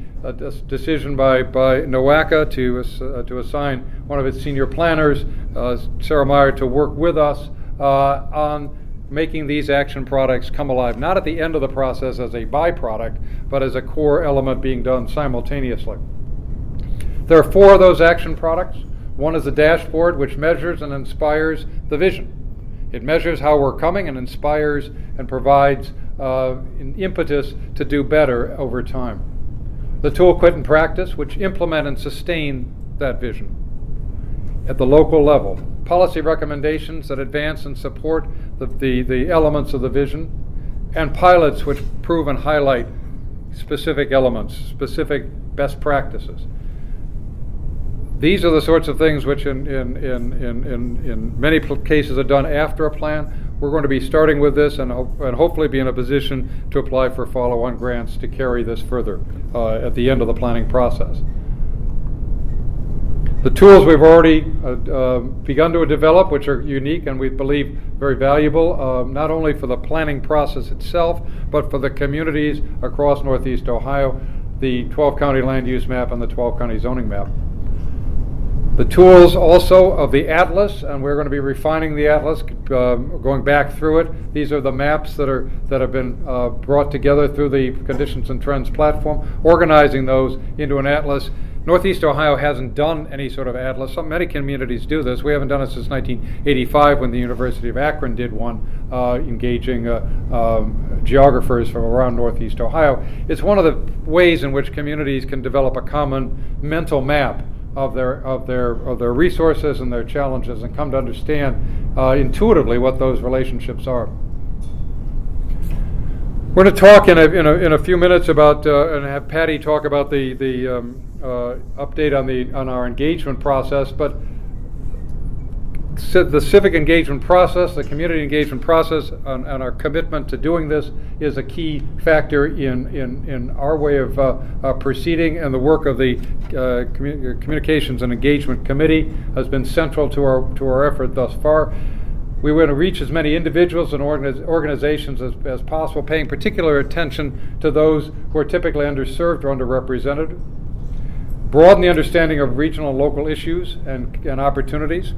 decision by NOACA to assign one of its senior planners, Sarah Meyer, to work with us on making these action products come alive, not at the end of the process as a byproduct, but as a core element being done simultaneously. There are 4 of those action products. One is the dashboard, which measures and inspires the vision. It measures how we're coming and inspires and provides an impetus to do better over time. The tool, Quit and Practice, which implement and sustain that vision at the local level. Policy recommendations that advance and support the elements of the vision, and pilots which prove and highlight specific elements, specific best practices. These are the sorts of things which in many cases are done after a plan. We're going to be starting with this and hopefully be in a position to apply for follow-on grants to carry this further at the end of the planning process. The tools we've already begun to develop, which are unique and we believe very valuable, not only for the planning process itself, but for the communities across Northeast Ohio, the 12-county land use map and the 12-county zoning map. The tools also of the Atlas, and we're going to be refining the Atlas, going back through it. These are the maps that have been brought together through the Conditions and Trends platform, organizing those into an Atlas. Northeast Ohio hasn't done any sort of atlas. Many communities do this. We haven't done it since 1985 when the University of Akron did one, engaging geographers from around Northeast Ohio. It's one of the ways in which communities can develop a common mental map of their resources and their challenges, and come to understand intuitively what those relationships are. We're going to talk in a few minutes about and have Patty talk about the update on our engagement process. But the civic engagement process, the community engagement process, and our commitment to doing this is a key factor in our way of proceeding, and the work of the Communications and Engagement Committee has been central to our effort thus far. We want to reach as many individuals and organizations as possible, paying particular attention to those who are typically underserved or underrepresented. Broaden the understanding of regional and local issues and opportunities.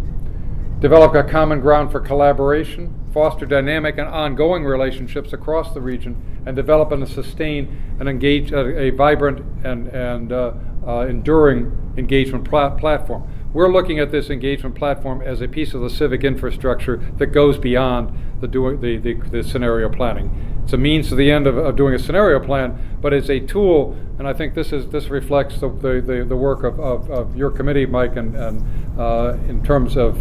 Develop a common ground for collaboration. Foster dynamic and ongoing relationships across the region, and develop and sustain and engage a vibrant and enduring engagement platform. We're looking at this engagement platform as a piece of the civic infrastructure that goes beyond the scenario planning. It's a means to the end of doing a scenario plan, but it's a tool, and I think this reflects the work of your committee, Mike, and in terms of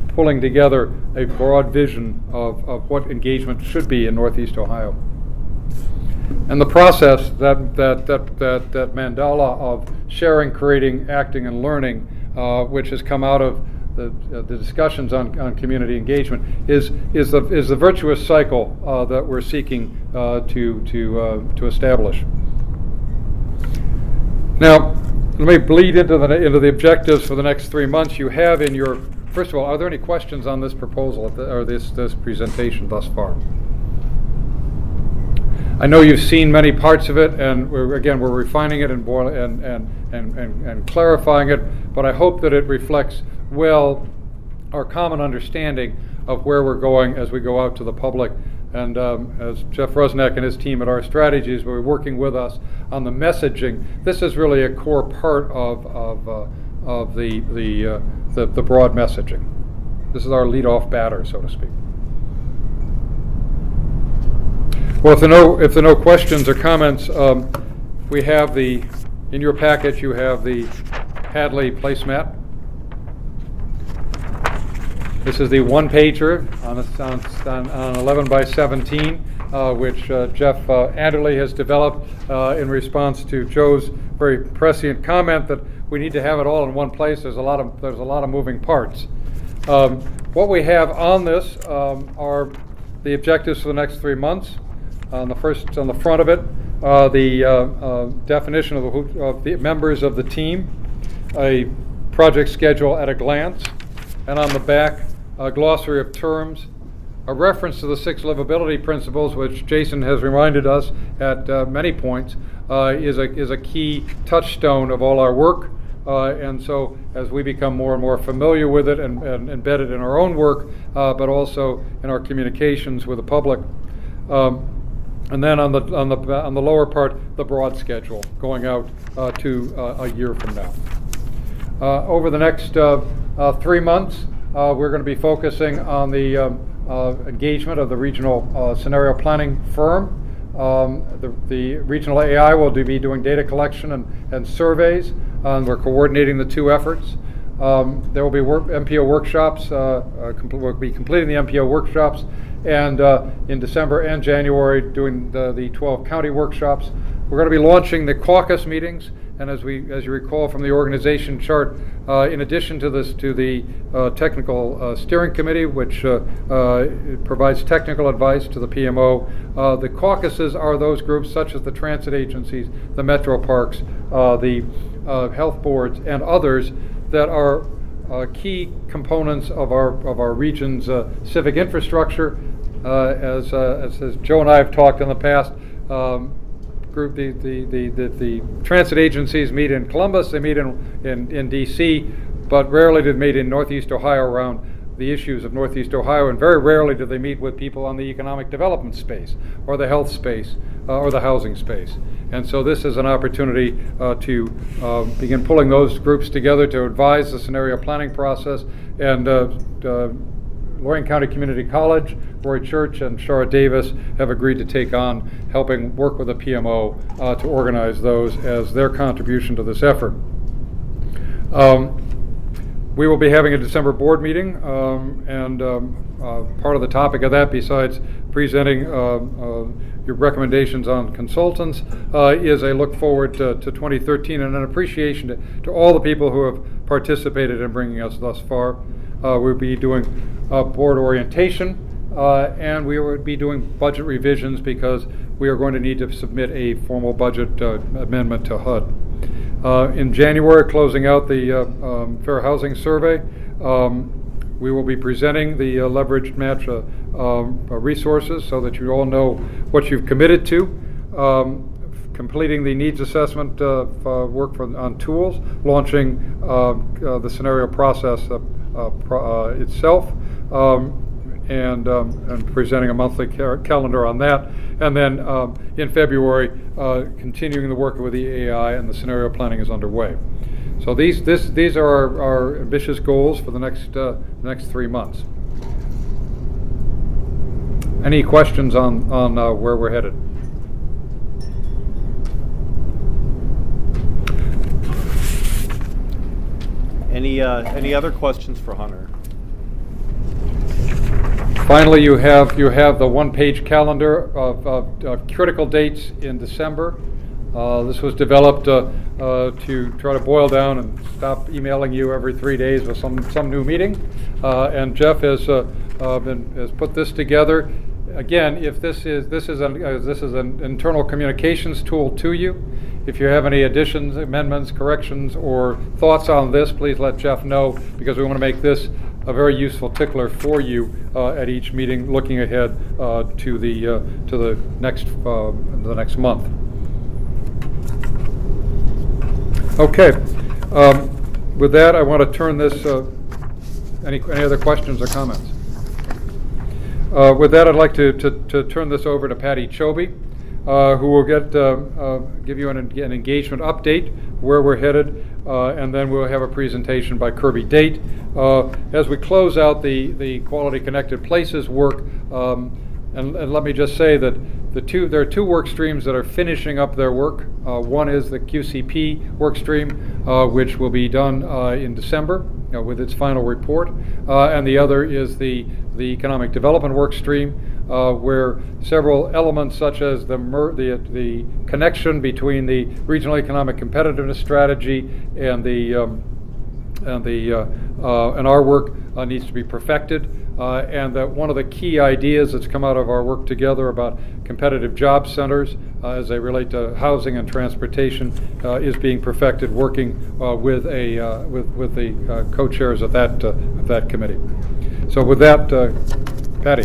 pulling together a broad vision of what engagement should be in Northeast Ohio. And the process, that mandala of sharing, creating, acting, and learning, which has come out of the discussions on community engagement, is the virtuous cycle that we're seeking to establish. Now, let me bleed into the objectives for the next 3 months. You have in your, first of all, are there any questions on this proposal or this presentation thus far? I know you've seen many parts of it, and we're refining it and clarifying it, but I hope that it reflects well our common understanding of where we're going as we go out to the public. And as Jeff Rusnak and his team at Our Strategies were working with us on the messaging, this is really a core part of the broad messaging. This is our lead-off batter, so to speak. Well, if there are no questions or comments, we have in your package you have the Hadley placemat. This is the one-pager on 11 by 17, which Jeff Adderley has developed in response to Joe's very prescient comment that we need to have it all in one place. There's a lot of moving parts. What we have on this are the objectives for the next 3 months. On the front of it, the definition of the members of the team, a project schedule at a glance, and on the back, a glossary of terms, a reference to the 6 livability principles, which Jason has reminded us at many points is a key touchstone of all our work. And so as we become more and more familiar with it and embedded in our own work, but also in our communications with the public. And then on the lower part, the broad schedule going out to a year from now. Over the next 3 months, we're going to be focusing on the engagement of the regional scenario planning firm. The regional AI will be doing data collection and surveys. We're coordinating the 2 efforts. There will be MPO workshops. We'll be completing the MPO workshops, and in December and January doing the 12 county workshops. We're going to be launching the caucus meetings, and as you recall from the organization chart, in addition to the technical steering committee, which provides technical advice to the PMO, the caucuses are those groups such as the transit agencies, the metro parks, the health boards, and others that are key components of our region's civic infrastructure. As Joe and I have talked in the past, the transit agencies meet in Columbus, they meet in D.C., but rarely do they meet in Northeast Ohio around the issues of Northeast Ohio, and very rarely do they meet with people on the economic development space, or the health space, or the housing space. And so this is an opportunity to begin pulling those groups together to advise the scenario planning process. And Lorraine County Community College, Roy Church, and Shara Davis have agreed to take on helping work with the PMO to organize those as their contribution to this effort. We will be having a December board meeting, and part of the topic of that, besides presenting your recommendations on consultants, is a look forward to 2013 and an appreciation to all the people who have participated in bringing us thus far. We'll be doing board orientation, and we would be doing budget revisions because we are going to need to submit a formal budget amendment to HUD. In January, closing out the Fair Housing Survey, we will be presenting the leveraged match resources so that you all know what you've committed to. Completing the needs assessment work on tools, launching the scenario process itself, and presenting a monthly calendar on that, and then in February continuing the work with the AI, and the scenario planning is underway. So these are our ambitious goals for the next 3 months. Any questions on where we're headed? Any other questions for Hunter? Finally, you have the one-page calendar of critical dates in December. This was developed to try to boil down and stop emailing you every 3 days with some new meeting. And Jeff has put this together. Again, if this is an internal communications tool to you. If you have any additions, amendments, corrections, or thoughts on this, please let Jeff know, because we want to make this a very useful tickler for you at each meeting, looking ahead to the next month. Okay. With that, I want to turn this. Any other questions or comments? With that, I'd like to turn this over to Patty Chobe, who will give you an engagement update, where we're headed, and then we'll have a presentation by Kirby Date. As we close out the Quality Connected Places work, and let me just say that there are two work streams that are finishing up their work. One is the QCP work stream, which will be done in December with its final report, and the other is the economic development work stream, where several elements such as the connection between the regional economic competitiveness strategy and our work needs to be perfected, and that one of the key ideas that's come out of our work together about competitive job centers as they relate to housing and transportation is being perfected, working with the co-chairs of that committee. So with that, Patty.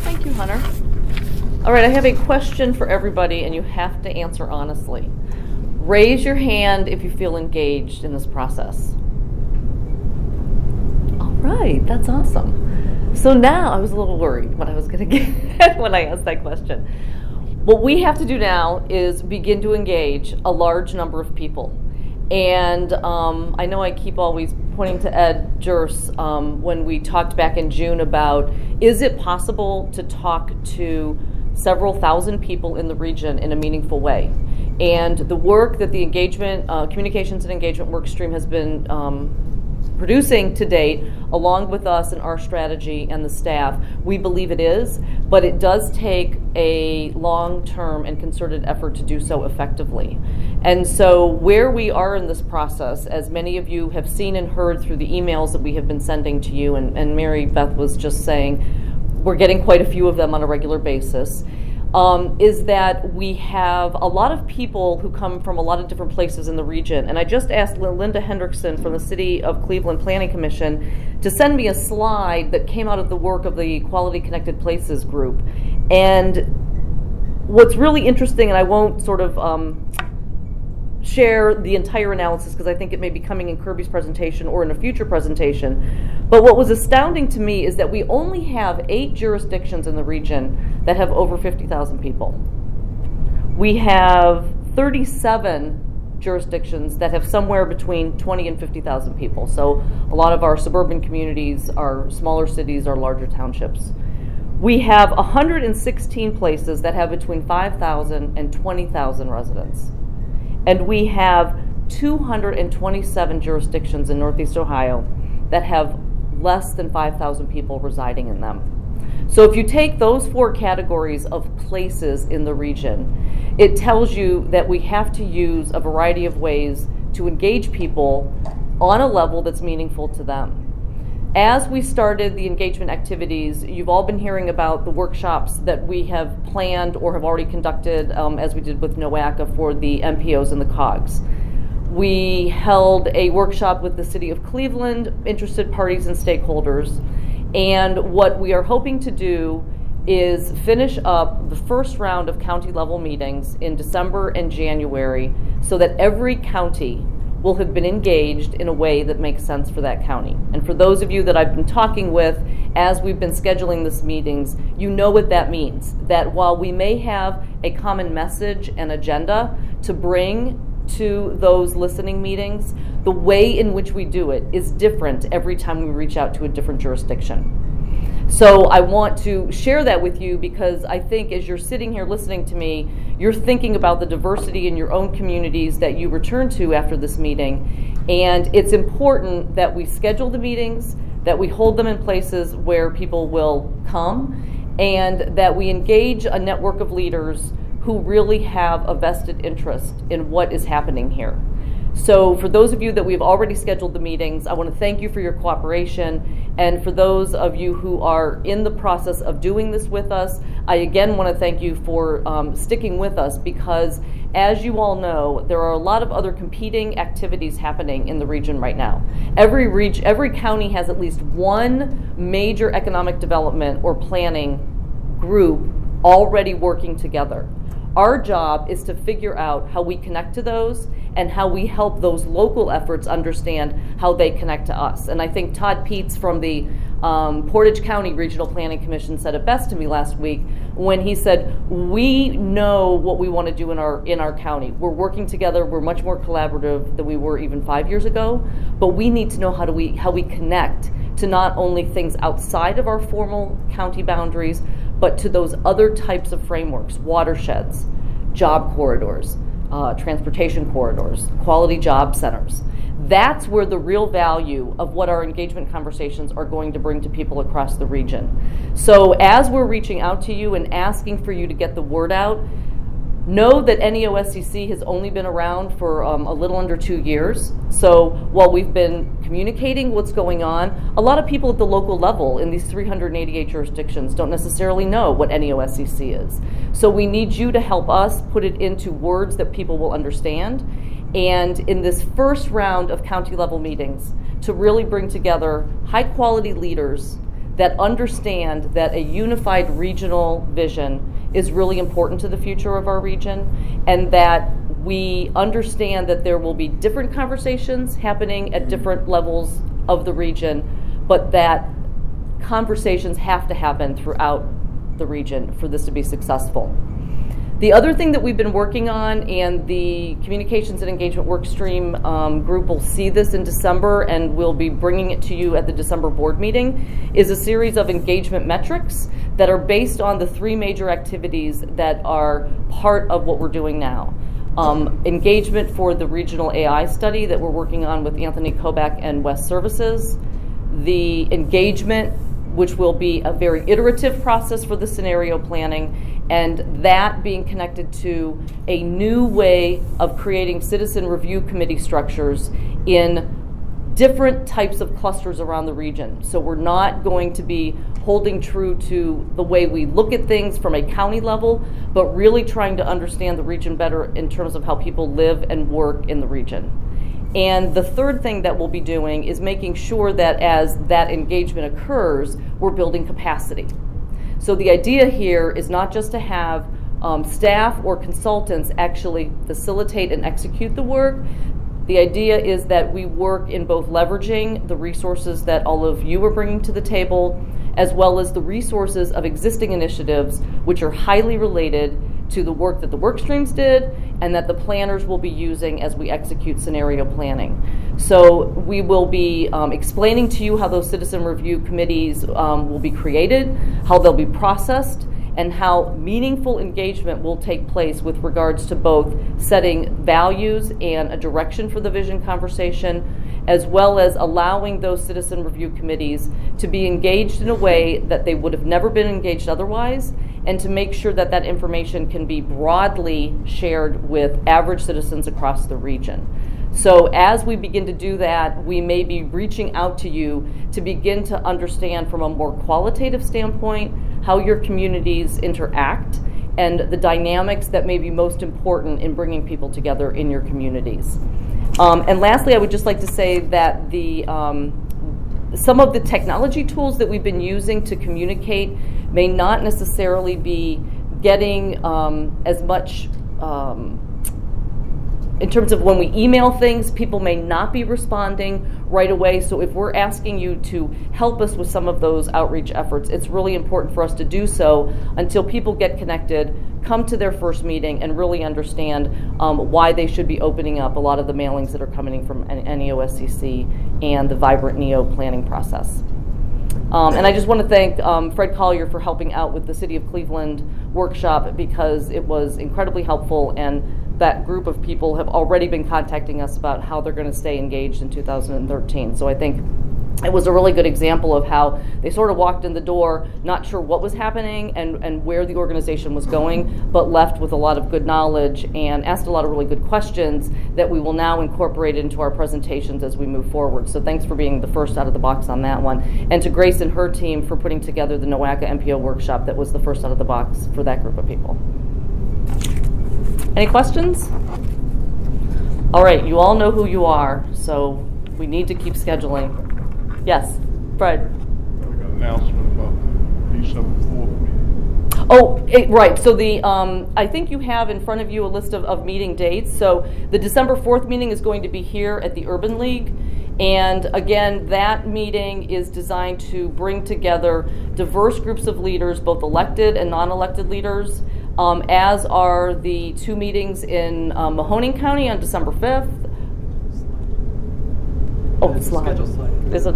Thank you, Hunter. All right, I have a question for everybody, and you have to answer honestly. Raise your hand if you feel engaged in this process. All right, that's awesome. So now I was a little worried what I was going to get when I asked that question. What we have to do now is begin to engage a large number of people. And I know I keep always pointing to Ed Jurse when we talked back in June about, is it possible to talk to several thousand people in the region in a meaningful way? And the work that the engagement, communications and engagement work stream has been producing to date, along with us and our strategy and the staff, we believe it is, but it does take a long-term and concerted effort to do so effectively. And so where we are in this process, as many of you have seen and heard through the emails that we have been sending to you, and Mary Beth was just saying, we're getting quite a few of them on a regular basis, is that we have a lot of people who come from a lot of different places in the region. And I just asked Linda Hendrickson from the City of Cleveland Planning Commission to send me a slide that came out of the work of the Quality Connected Places group. And what's really interesting, and I won't sort of share the entire analysis because I think it may be coming in Kirby's presentation or in a future presentation, but what was astounding to me is that we only have 8 jurisdictions in the region that have over 50,000 people. We have 37 jurisdictions that have somewhere between 20 and 50,000 people. So a lot of our suburban communities, our smaller cities, our larger townships. We have 116 places that have between 5,000 and 20,000 residents. And we have 227 jurisdictions in Northeast Ohio that have less than 5,000 people residing in them. So if you take those 4 categories of places in the region, it tells you that we have to use a variety of ways to engage people on a level that's meaningful to them. As we started the engagement activities, you've all been hearing about the workshops that we have planned or have already conducted, as we did with NOACA for the MPOs and the COGS. We held a workshop with the City of Cleveland, interested parties and stakeholders, and what we are hoping to do is finish up the first round of county level meetings in December and January so that every county will have been engaged in a way that makes sense for that county. And for those of you that I've been talking with as we've been scheduling these meetings, you know what that means. That while we may have a common message and agenda to bring to those listening meetings, the way in which we do it is different every time we reach out to a different jurisdiction. So I want to share that with you because I think as you're sitting here listening to me, you're thinking about the diversity in your own communities that you return to after this meeting. And it's important that we schedule the meetings, that we hold them in places where people will come, and that we engage a network of leaders who really have a vested interest in what is happening here. So for those of you that we've already scheduled the meetings, I want to thank you for your cooperation. And for those of you who are in the process of doing this with us, I again want to thank you for sticking with us because as you all know, there are a lot of other competing activities happening in the region right now. Every county has at least one major economic development or planning group already working together. Our job is to figure out how we connect to those and how we help those local efforts understand how they connect to us. And I think Todd Peets from the Portage County Regional Planning Commission said it best to me last week when he said, we know what we want to do in our county. We're working together. We're much more collaborative than we were even 5 years ago, but we need to know how we connect to not only things outside of our formal county boundaries, but to those other types of frameworks, watersheds, job corridors, transportation corridors, quality job centers. That's where the real value of what our engagement conversations are going to bring to people across the region. So as we're reaching out to you and asking for you to get the word out, know that NEOSCC has only been around for a little under 2 years. So while we've been communicating what's going on, a lot of people at the local level in these 388 jurisdictions don't necessarily know what NEOSCC is. So we need you to help us put it into words that people will understand. And in this first round of county level meetings, to really bring together high quality leaders that understand that a unified regional vision is really important to the future of our region, and that we understand that there will be different conversations happening at different levels of the region, but that conversations have to happen throughout the region for this to be successful. The other thing that we've been working on, and the Communications and Engagement Workstream group will see this in December, and we'll be bringing it to you at the December board meeting, is a series of engagement metrics that are based on the 3 major activities that are part of what we're doing now. Engagement for the regional AI study that we're working on with Anthony Kobach and West Services, the engagement, which will be a very iterative process for the scenario planning, and that being connected to a new way of creating citizen review committee structures in different types of clusters around the region. So we're not going to be holding true to the way we look at things from a county level, but really trying to understand the region better in terms of how people live and work in the region. And the third thing that we'll be doing is making sure that as that engagement occurs, we're building capacity. So the idea here is not just to have staff or consultants actually facilitate and execute the work. The idea is that we work in both leveraging the resources that all of you are bringing to the table, as well as the resources of existing initiatives, which are highly related to the work that the work streams did and that the planners will be using as we execute scenario planning. So we will be explaining to you how those citizen review committees will be created, how they'll be processed, and how meaningful engagement will take place with regards to both setting values and a direction for the vision conversation, as well as allowing those citizen review committees to be engaged in a way that they would have never been engaged otherwise, and to make sure that that information can be broadly shared with average citizens across the region. So as we begin to do that, we may be reaching out to you to begin to understand from a more qualitative standpoint how your communities interact and the dynamics that may be most important in bringing people together in your communities. And lastly, I would just like to say that some of the technology tools that we've been using to communicate may not necessarily be getting as much in terms of when we email things, people may not be responding right away. So if we're asking you to help us with some of those outreach efforts, it's really important for us to do so until people get connected, come to their first meeting, and really understand why they should be opening up a lot of the mailings that are coming from NEOSCC and the Vibrant NEO planning process. And I just want to thank Fred Collier for helping out with the City of Cleveland workshop, because it was incredibly helpful, and that group of people have already been contacting us about how they're going to stay engaged in 2013. So I think it was a really good example of how they sort of walked in the door not sure what was happening and where the organization was going, but left with a lot of good knowledge and asked a lot of really good questions that we will now incorporate into our presentations as we move forward. So thanks for being the first out of the box on that one. And to Grace and her team for putting together the NOACA MPO workshop that was the first out of the box for that group of people. Any questions? All right, you all know who you are, so we need to keep scheduling. Yes, Fred. We got an announcement about December 4th meeting. Oh, right. So I think you have in front of you a list of meeting dates. So the December 4th meeting is going to be here at the Urban League. And again, that meeting is designed to bring together diverse groups of leaders, both elected and non-elected leaders, as are the two meetings in Mahoning County on December 5th. Oh, it's live. Is it?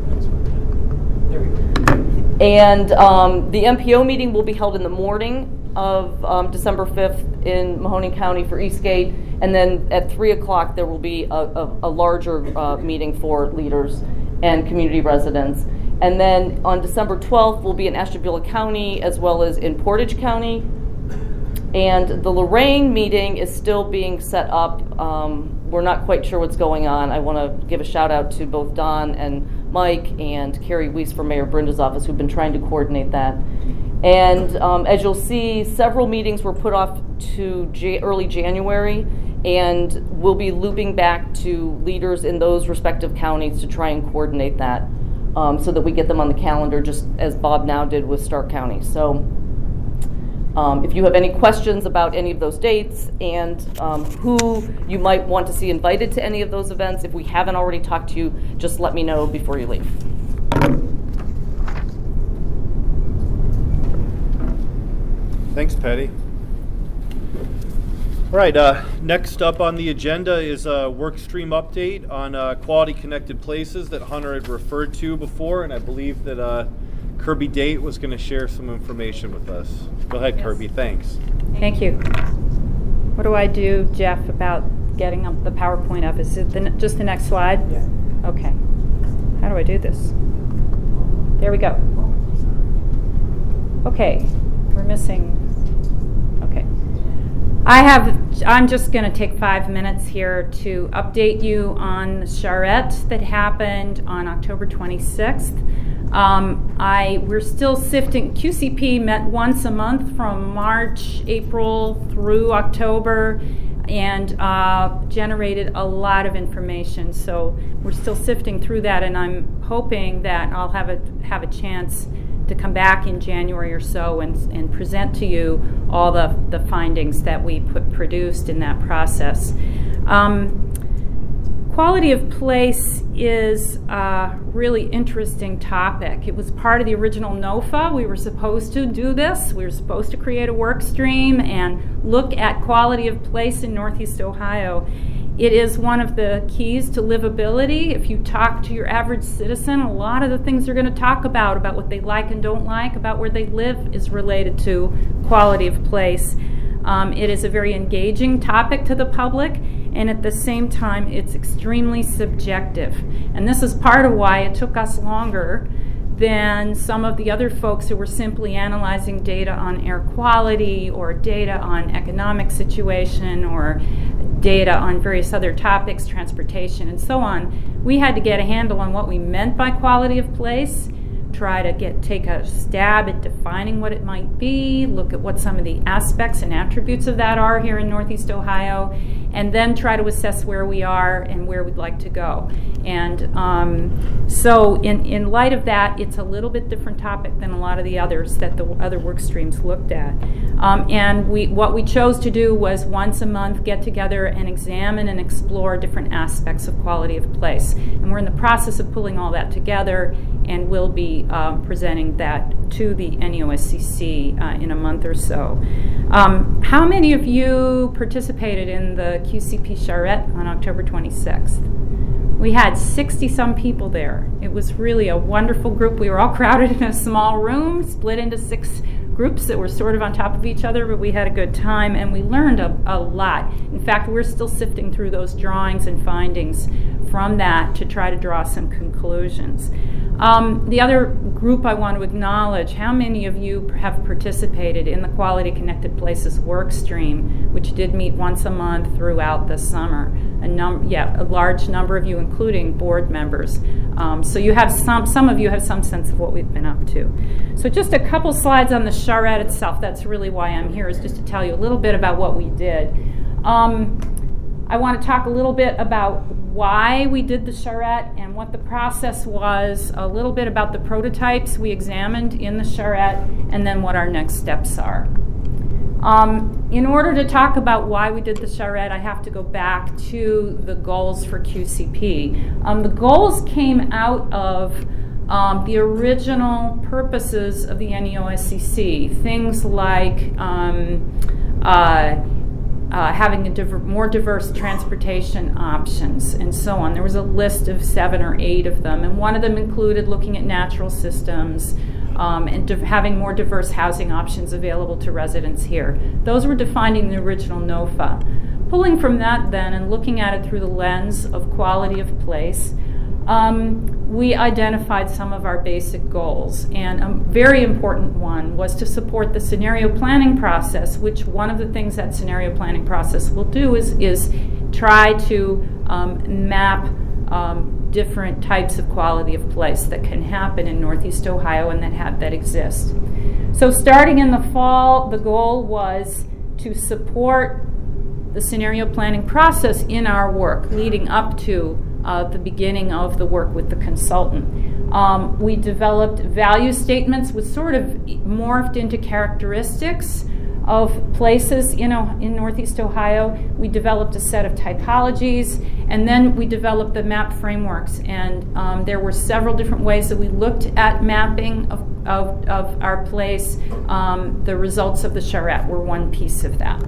There we go. And the MPO meeting will be held in the morning of December 5th in Mahoning County for Eastgate. And then at 3 o'clock, there will be a larger meeting for leaders and community residents. And then on December 12th, we'll be in Ashtabula County as well as in Portage County. And the Lorraine meeting is still being set up. We're not quite sure what's going on. I want to give a shout out to both Don and Mike and Carrie Weiss from Mayor Brinda's office, who've been trying to coordinate that. And as you'll see, several meetings were put off to early January, and we'll be looping back to leaders in those respective counties to try and coordinate that so that we get them on the calendar, just as Bob now did with Stark County. So if you have any questions about any of those dates and who you might want to see invited to any of those events, if we haven't already talked to you, just let me know before you leave. Thanks, Patty. All right, next up on the agenda is a work stream update on Quality Connected Places that Hunter had referred to before, and I believe that Kirby Date was going to share some information with us. Go ahead, yes. Kirby, thanks. Thank you. What do I do, Jeff, about getting up the PowerPoint up? Is it just the next slide? Yeah. Okay. How do I do this? There we go. Okay, we're missing. Okay. I'm just going to take 5 minutes here to update you on the charrette that happened on October 26th. We're still sifting. QCP met once a month from March, April through October, and generated a lot of information. So we're still sifting through that, and I'm hoping that I'll have a chance to come back in January or so and present to you all the findings that we produced in that process. Quality of place is a really interesting topic. It was part of the original NOFA. We were supposed to do this. We were supposed to create a work stream and look at quality of place in Northeast Ohio. It is one of the keys to livability. If you talk to your average citizen, a lot of the things they're going to talk about what they like and don't like, about where they live, is related to quality of place. It is a very engaging topic to the public, and at the same time, it's extremely subjective. And this is part of why it took us longer than some of the other folks who were simply analyzing data on air quality or data on economic situation or data on various other topics, transportation and so on, we had to get a handle on what we meant by quality of place, try to take a stab at defining what it might be, look at what some of the aspects and attributes of that are here in Northeast Ohio, and then try to assess where we are and where we'd like to go. And so in light of that, it's a little bit different topic than a lot of the others that the other work streams looked at. And what we chose to do was once a month get together and examine and explore different aspects of quality of place. And we're in the process of pulling all that together, and we'll be presenting that to the NEOSCC in a month or so. How many of you participated in the QCP Charrette on October 26th? We had 60-some people there. It was really a wonderful group. We were all crowded in a small room, split into 6 groups that were sort of on top of each other, but we had a good time and we learned a lot. In fact, we're still sifting through those drawings and findings from that to try to draw some conclusions. The other group I want to acknowledge, how many of you have participated in the Quality Connected Places work stream, which did meet once a month throughout the summer? A large number of you, including board members. So you have some of you have some sense of what we've been up to. So just a couple slides on the charrette itself. That's really why I'm here, is just to tell you a little bit about what we did. I want to talk a little bit about why we did the charrette and what the process was, a little bit about the prototypes we examined in the charrette, and then what our next steps are. In order to talk about why we did the charrette, I have to go back to the goals for QCP. The goals came out of the original purposes of the NEOSCC, things like having more diverse transportation options and so on. There was a list of 7 or 8 of them, and one of them included looking at natural systems and having more diverse housing options available to residents here. Those were defined in the original NOFA. Pulling from that then and looking at it through the lens of quality of place, we identified some of our basic goals, and a very important one was to support the scenario planning process, which one of the things that scenario planning process will do is try to map different types of quality of place that can happen in Northeast Ohio and that exist. So starting in the fall, the goal was to support the scenario planning process in our work leading up to the beginning of the work with the consultant. We developed value statements which sort of morphed into characteristics of places in Northeast Ohio. We developed a set of typologies, and then we developed the map frameworks, and there were several different ways that we looked at mapping of our place. The results of the charrette were one piece of that.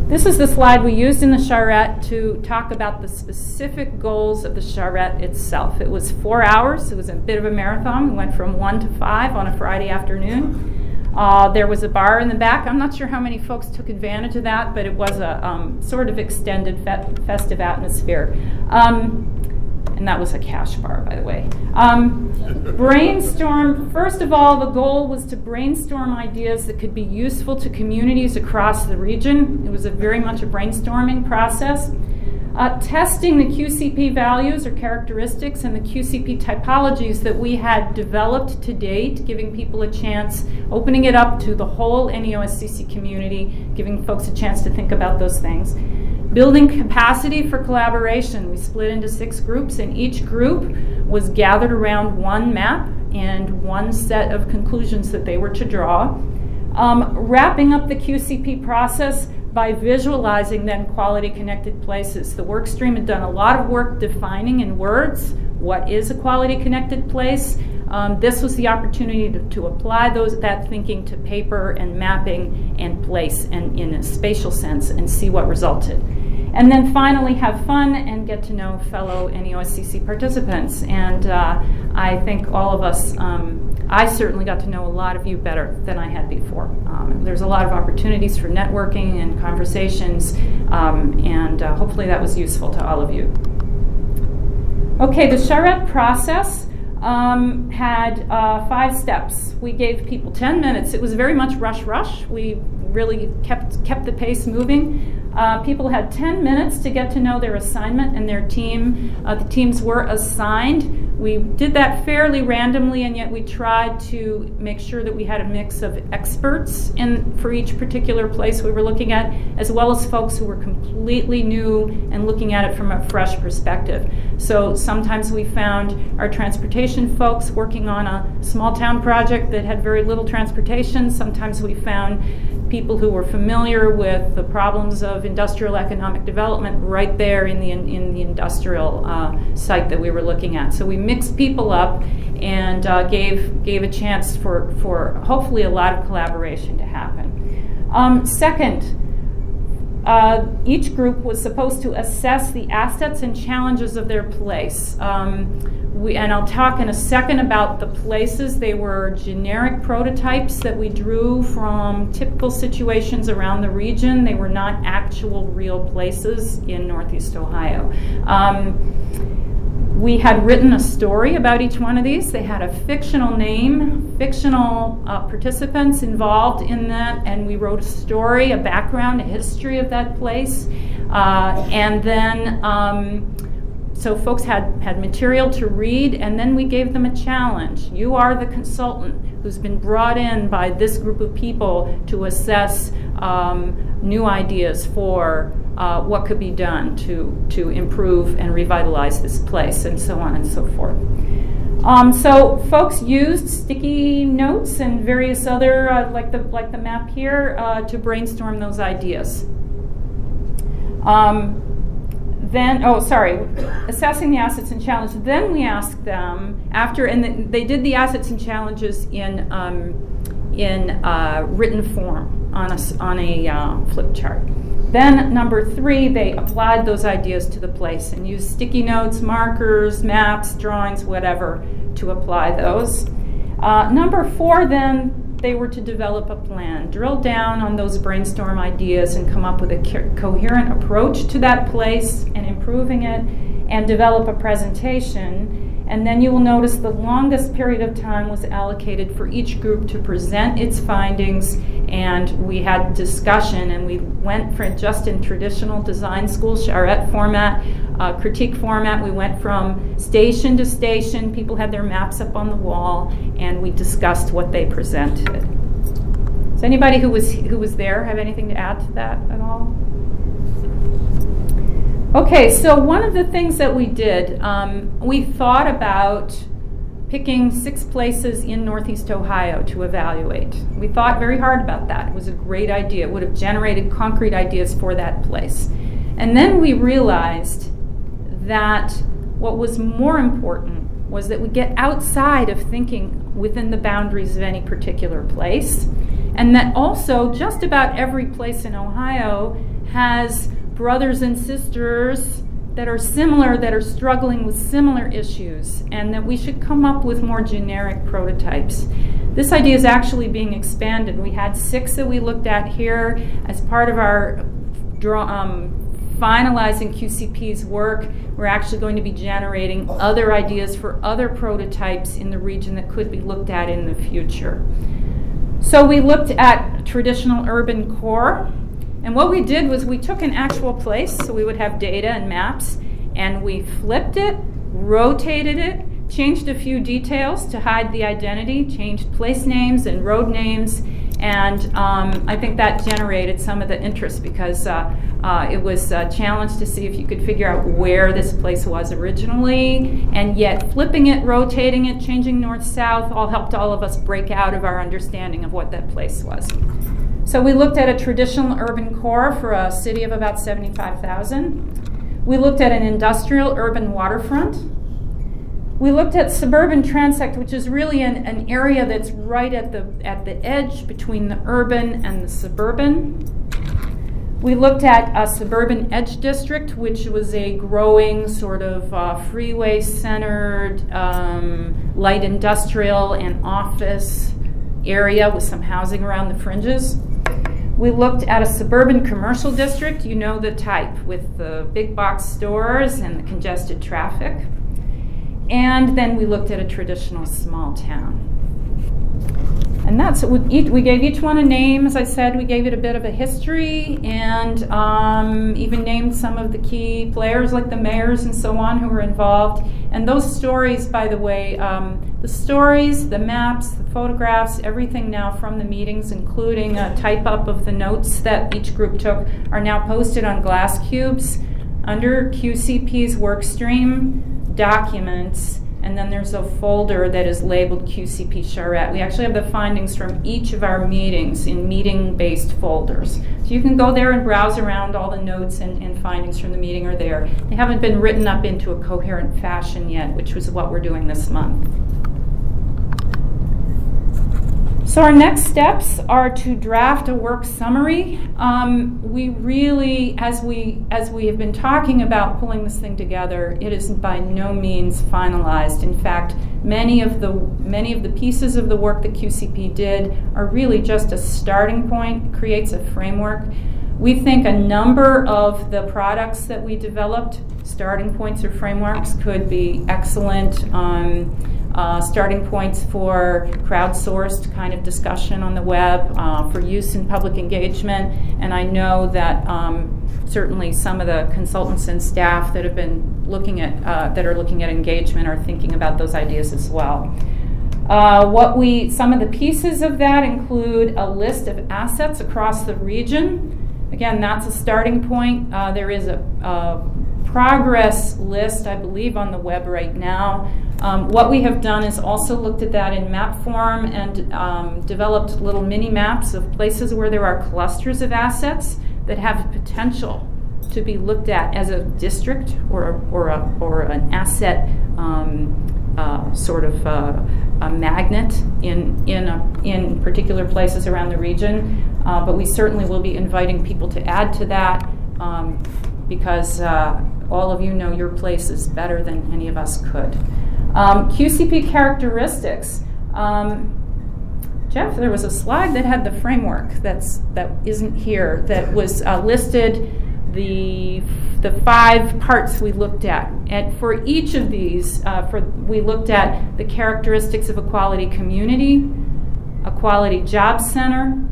This is the slide we used in the charrette to talk about the specific goals of the charrette itself. It was 4 hours. It was a bit of a marathon. We went from 1 to 5 on a Friday afternoon. There was a bar in the back. I'm not sure how many folks took advantage of that, but it was a sort of extended festive atmosphere. And that was a cash bar, by the way. Brainstorm, first of all, the goal was to brainstorm ideas that could be useful to communities across the region. It was very much a brainstorming process. Testing the QCP values or characteristics and the QCP typologies that we had developed to date, giving people a chance, opening it up to the whole NEOSCC community, giving folks a chance to think about those things. Building capacity for collaboration. We split into 6 groups, and each group was gathered around one map and one set of conclusions that they were to draw. Wrapping up the QCP process by visualizing then quality connected places. The work stream had done a lot of work defining in words what is a quality connected place. This was the opportunity to apply that thinking to paper and mapping and place and in a spatial sense and see what resulted. And then finally have fun and get to know fellow NEOSCC participants. And I think all of us, I certainly got to know a lot of you better than I had before. There's a lot of opportunities for networking and conversations, and hopefully that was useful to all of you. Okay, the charrette process had 5 steps. We gave people 10 minutes. It was very much rush. We really kept the pace moving. People had 10 minutes to get to know their assignment and their team. The teams were assigned. We did that fairly randomly, and yet we tried to make sure that we had a mix of experts for each particular place we were looking at, as well as folks who were completely new and looking at it from a fresh perspective. So sometimes we found our transportation folks working on a small town project that had very little transportation. Sometimes we found people who were familiar with the problems of industrial economic development right there in the industrial site that we were looking at. So we mixed people up and gave a chance for hopefully a lot of collaboration to happen. Second, each group was supposed to assess the assets and challenges of their place. And I'll talk in a second about the places. They were generic prototypes that we drew from typical situations around the region. They were not actual real places in Northeast Ohio. We had written a story about each one of these. They had a fictional name, fictional participants involved in that, and we wrote a story, a background, a history of that place. And then so folks had material to read, and then we gave them a challenge. You are the consultant who's been brought in by this group of people to assess new ideas for what could be done to improve and revitalize this place, and so on and so forth. So folks used sticky notes and various other, like the map here, to brainstorm those ideas. Assessing the assets and challenges. Then we asked them and they did the assets and challenges in written form on a flip chart. Then number 3, they applied those ideas to the place and used sticky notes, markers, maps, drawings, whatever, to apply those. Number 4, then, they were to develop a plan, drill down on those brainstorm ideas and come up with a coherent approach to that place and improving it, and develop a presentation. And then you will notice the longest period of time was allocated for each group to present its findings, and we had discussion, and we went for just in traditional design school charrette format, critique format. We went from station to station. People had their maps up on the wall, and we discussed what they presented. Does anybody who was there have anything to add to that at all? Okay, so one of the things that we did, we thought about picking 6 places in Northeast Ohio to evaluate. We thought very hard about that. It was a great idea. It would have generated concrete ideas for that place. And then we realized that what was more important was that we get outside of thinking within the boundaries of any particular place, and that also just about every place in Ohio has brothers and sisters that are similar, that are struggling with similar issues, and that we should come up with more generic prototypes. This idea is actually being expanded. We had 6 that we looked at here as part of our finalizing QCP's work. We're actually going to be generating other ideas for other prototypes in the region that could be looked at in the future. So we looked at traditional urban core. And what we did was we took an actual place, so we would have data and maps, and we flipped it, rotated it, changed a few details to hide the identity, changed place names and road names, and I think that generated some of the interest because it was a challenge to see if you could figure out where this place was originally, and yet flipping it, rotating it, changing north-south all helped all of us break out of our understanding of what that place was. So we looked at a traditional urban core for a city of about 75,000. We looked at an industrial urban waterfront. We looked at suburban transect, which is really an area that's right at the edge between the urban and the suburban. We looked at a suburban edge district, which was a growing sort of freeway-centered, light industrial and office area with some housing around the fringes. We looked at a suburban commercial district, you know the type, with the big box stores and the congested traffic. And then we looked at a traditional small town. And that's, we gave each one a name, as I said, we gave it a bit of a history, and even named some of the key players like the mayors and so on who were involved. And those stories, by the way, the stories, the maps, the photographs, everything now from the meetings, including a type-up of the notes that each group took, are now posted on glass cubes under QCP's workstream, documents, and then there's a folder that is labeled QCP Charette. We actually have the findings from each of our meetings in meeting-based folders. So you can go there and browse around. All the notes and findings from the meeting are there. They haven't been written up into a coherent fashion yet, which was what we're doing this month. So our next steps are to draft a work summary. We really, as we have been talking about pulling this thing together, it is by no means finalized. In fact, many of the pieces of the work that QCP did are really just a starting point, creates a framework. We think a number of the products that we developed, starting points or frameworks, could be excellent starting points for crowdsourced kind of discussion on the web, for use in public engagement. And I know that certainly some of the consultants and staff that have been looking at, that are looking at engagement are thinking about those ideas as well. Some of the pieces of that include a list of assets across the region. Again, that's a starting point. There is a progress list, I believe, on the web right now. What we have done is also looked at that in map form and developed little mini maps of places where there are clusters of assets that have potential to be looked at as a district or an asset sort of a magnet in particular places around the region. But we certainly will be inviting people to add to that because all of you know your place is better than any of us could. QCP characteristics. Jeff, there was a slide that had the framework that isn't here, that was listed the 5 parts we looked at. And for each of these, we looked at the characteristics of a quality community, a quality job center,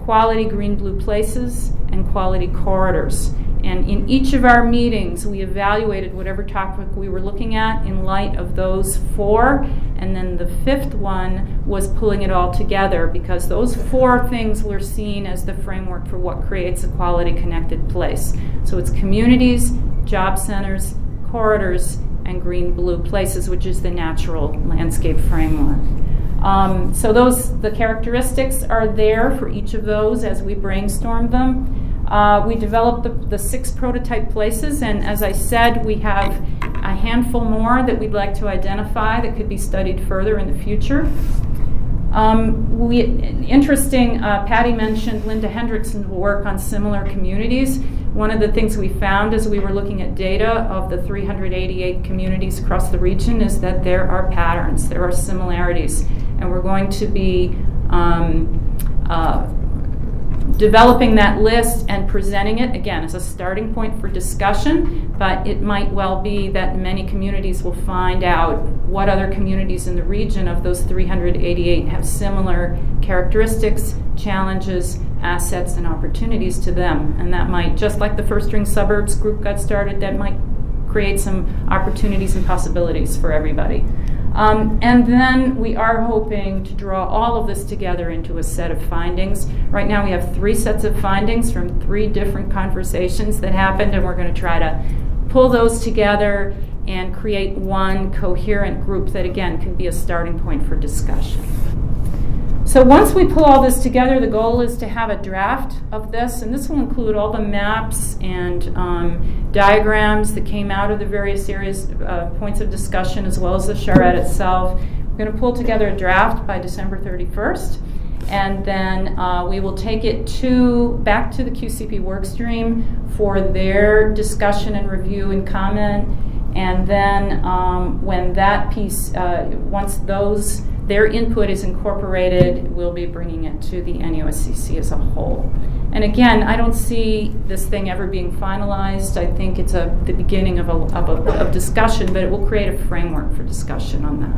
quality green-blue places, and quality corridors. And in each of our meetings, we evaluated whatever topic we were looking at in light of those 4. And then the 5th one was pulling it all together, because those 4 things were seen as the framework for what creates a quality connected place. So it's communities, job centers, corridors, and green-blue places, which is the natural landscape framework. So the characteristics are there for each of those as we brainstormed them. We developed the 6 prototype places, and as I said, we have a handful more that we'd like to identify that could be studied further in the future. Patty mentioned Linda Hendrickson's work on similar communities. One of the things we found as we were looking at data of the 388 communities across the region is that there are patterns, there are similarities, and we're going to be developing that list and presenting it, again, as a starting point for discussion, but it might well be that many communities will find out what other communities in the region of those 388 have similar characteristics, challenges, assets, and opportunities to them. And that might, just like the First Ring Suburbs group got started, that might create some opportunities and possibilities for everybody. And then we are hoping to draw all of this together into a set of findings. Right now we have 3 sets of findings from 3 different conversations that happened, and we're going to try to pull those together and create one coherent group that, again, can be a starting point for discussion. So once we pull all this together, the goal is to have a draft of this, and this will include all the maps and diagrams that came out of the various areas, points of discussion, as well as the charrette itself. We're going to pull together a draft by December 31st, and then we will take it back to the QCP workstream for their discussion and review and comment, and then when that piece, once their input is incorporated, we'll be bringing it to the NEOSCC as a whole. And again, I don't see this thing ever being finalized. I think it's the beginning of discussion, but it will create a framework for discussion on that.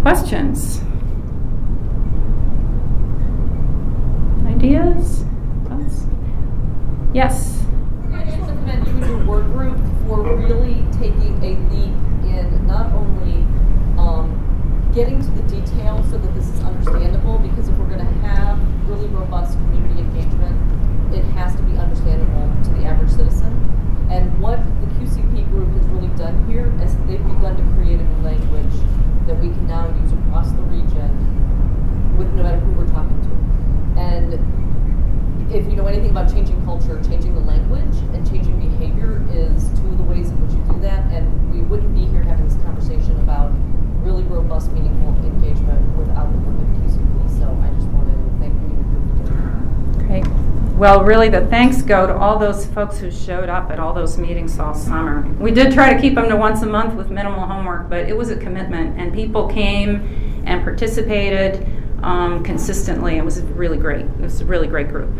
Questions? ideas? Thoughts? Yes. I just want to commend you and your work group for really taking a leap in not only getting to the details so that this is understandable, because if we're going to have really robust community engagement, it has to be understandable to the average citizen. And what the QCP group has really done here is they've begun to create a new language that we can now use across the region with no matter who we're talking to. And if you know anything about changing culture, changing the language and changing behavior is two of the ways in which you do that. And we wouldn't be here having this conversation about really robust, meaningful engagement without the work of the QCP. So I just wanted to thank you and your group for doing that. Great. Well, really the thanks go to all those folks who showed up at all those meetings all summer. We did try to keep them to once a month with minimal homework, but it was a commitment, and people came and participated consistently. It was really great. It was a really great group.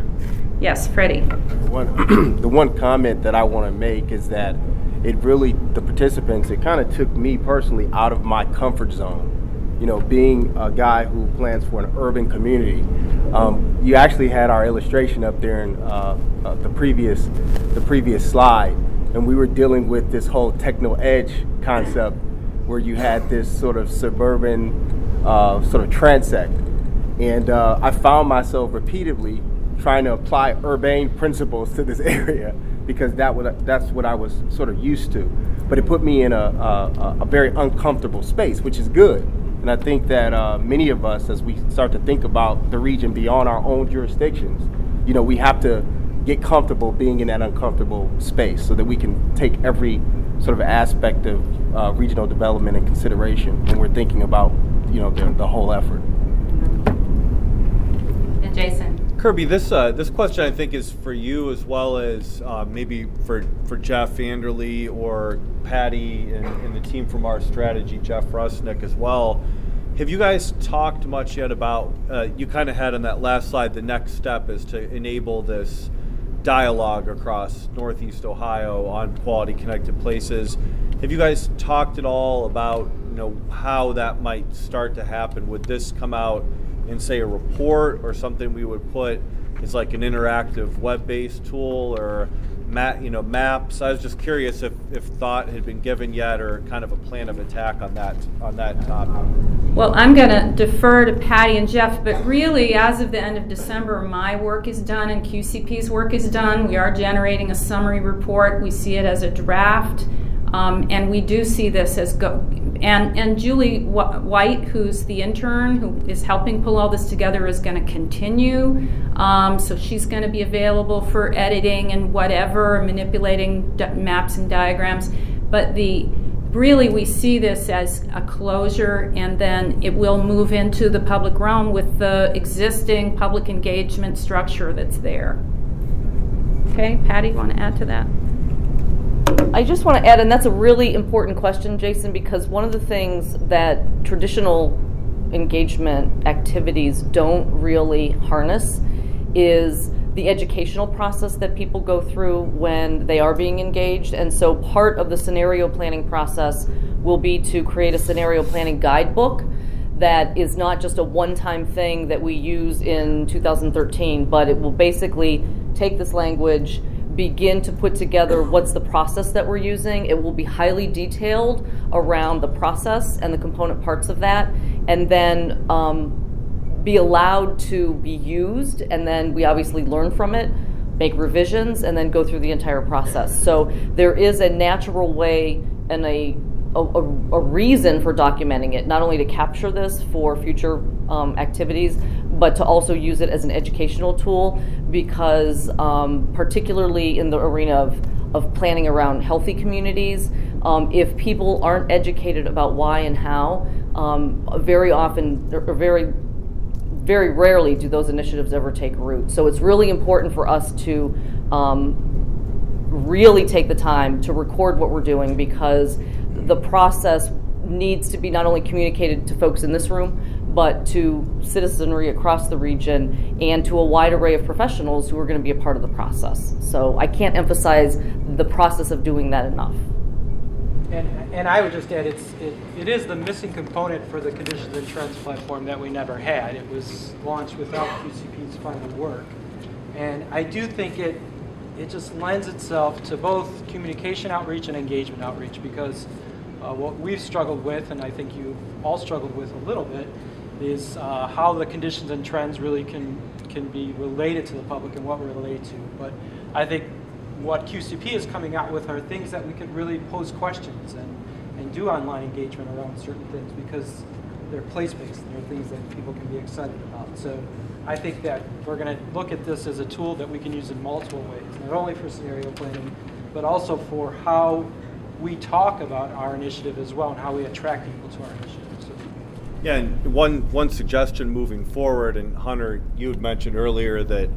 Yes, Freddie. The one comment that I want to make is that it really, the participants, it kind of took me personally out of my comfort zone. You know, being a guy who plans for an urban community, you actually had our illustration up there in the previous slide, and we were dealing with this whole techno edge concept, where you had this sort of suburban sort of transect, and I found myself repeatedly trying to apply urbane principles to this area, because that's what I was sort of used to. But it put me in a very uncomfortable space, which is good. And I think that many of us, as we start to think about the region beyond our own jurisdictions, you know, we have to get comfortable being in that uncomfortable space so that we can take every sort of aspect of regional development in consideration when we're thinking about, you know, the whole effort. And Jason. Kirby, this question I think is for you as well as maybe for Jeff Vanderlee or Patty and the team from our strategy, Jeff Rusnick as well. Have you guys talked much yet about, you kind of had on that last slide, the next step is to enable this dialogue across Northeast Ohio on quality connected places. Have you guys talked at all about, you know, how that might start to happen? Would this come out in, say, a report or something we would put as like an interactive web-based tool or maps? I was just curious if thought had been given yet, or kind of a plan of attack on that topic. Well, I'm going to defer to Patty and Jeff, but really, as of the end of December, my work is done and QCP's work is done. We are generating a summary report. We see it as a draft, and we do see this as And Julie White, who's the intern who is helping pull all this together, is going to continue. So she's going to be available for editing and whatever, manipulating maps and diagrams. But really we see this as a closure, and then it will move into the public realm with the existing public engagement structure that's there. Okay, Patty, want to add to that? I just want to add, and that's a really important question, Jason, because one of the things that traditional engagement activities don't really harness is the educational process that people go through when they are being engaged. And so part of the scenario planning process will be to create a scenario planning guidebook that is not just a one-time thing that we use in 2013, but it will basically take this language, begin to put together what's the process that we're using. It will be highly detailed around the process and the component parts of that, and then be allowed to be used, and then we obviously learn from it, make revisions, and then go through the entire process. So there is a natural way and a reason for documenting it, not only to capture this for future activities, but to also use it as an educational tool, because particularly in the arena of planning around healthy communities, if people aren't educated about why and how, very often, or very rarely do those initiatives ever take root. So it's really important for us to really take the time to record what we're doing, because the process needs to be not only communicated to folks in this room, but to citizenry across the region and to a wide array of professionals who are going to be a part of the process. So I can't emphasize the process of doing that enough. And I would just add, it is the missing component for the Conditions and Trends platform that we never had. It was launched without QCP's final work. And I do think it just lends itself to both communication outreach and engagement outreach, because what we've struggled with, and I think you've all struggled with a little bit, is how the Conditions and Trends really can be related to the public and what we're related to. But I think what QCP is coming out with are things that we can really pose questions and do online engagement around certain things, because they're place-based and they're things that people can be excited about. So I think that we're going to look at this as a tool that we can use in multiple ways, not only for scenario planning, but also for how we talk about our initiative as well and how we attract people to our initiative. So, yeah, and one suggestion moving forward, and Hunter, you had mentioned earlier that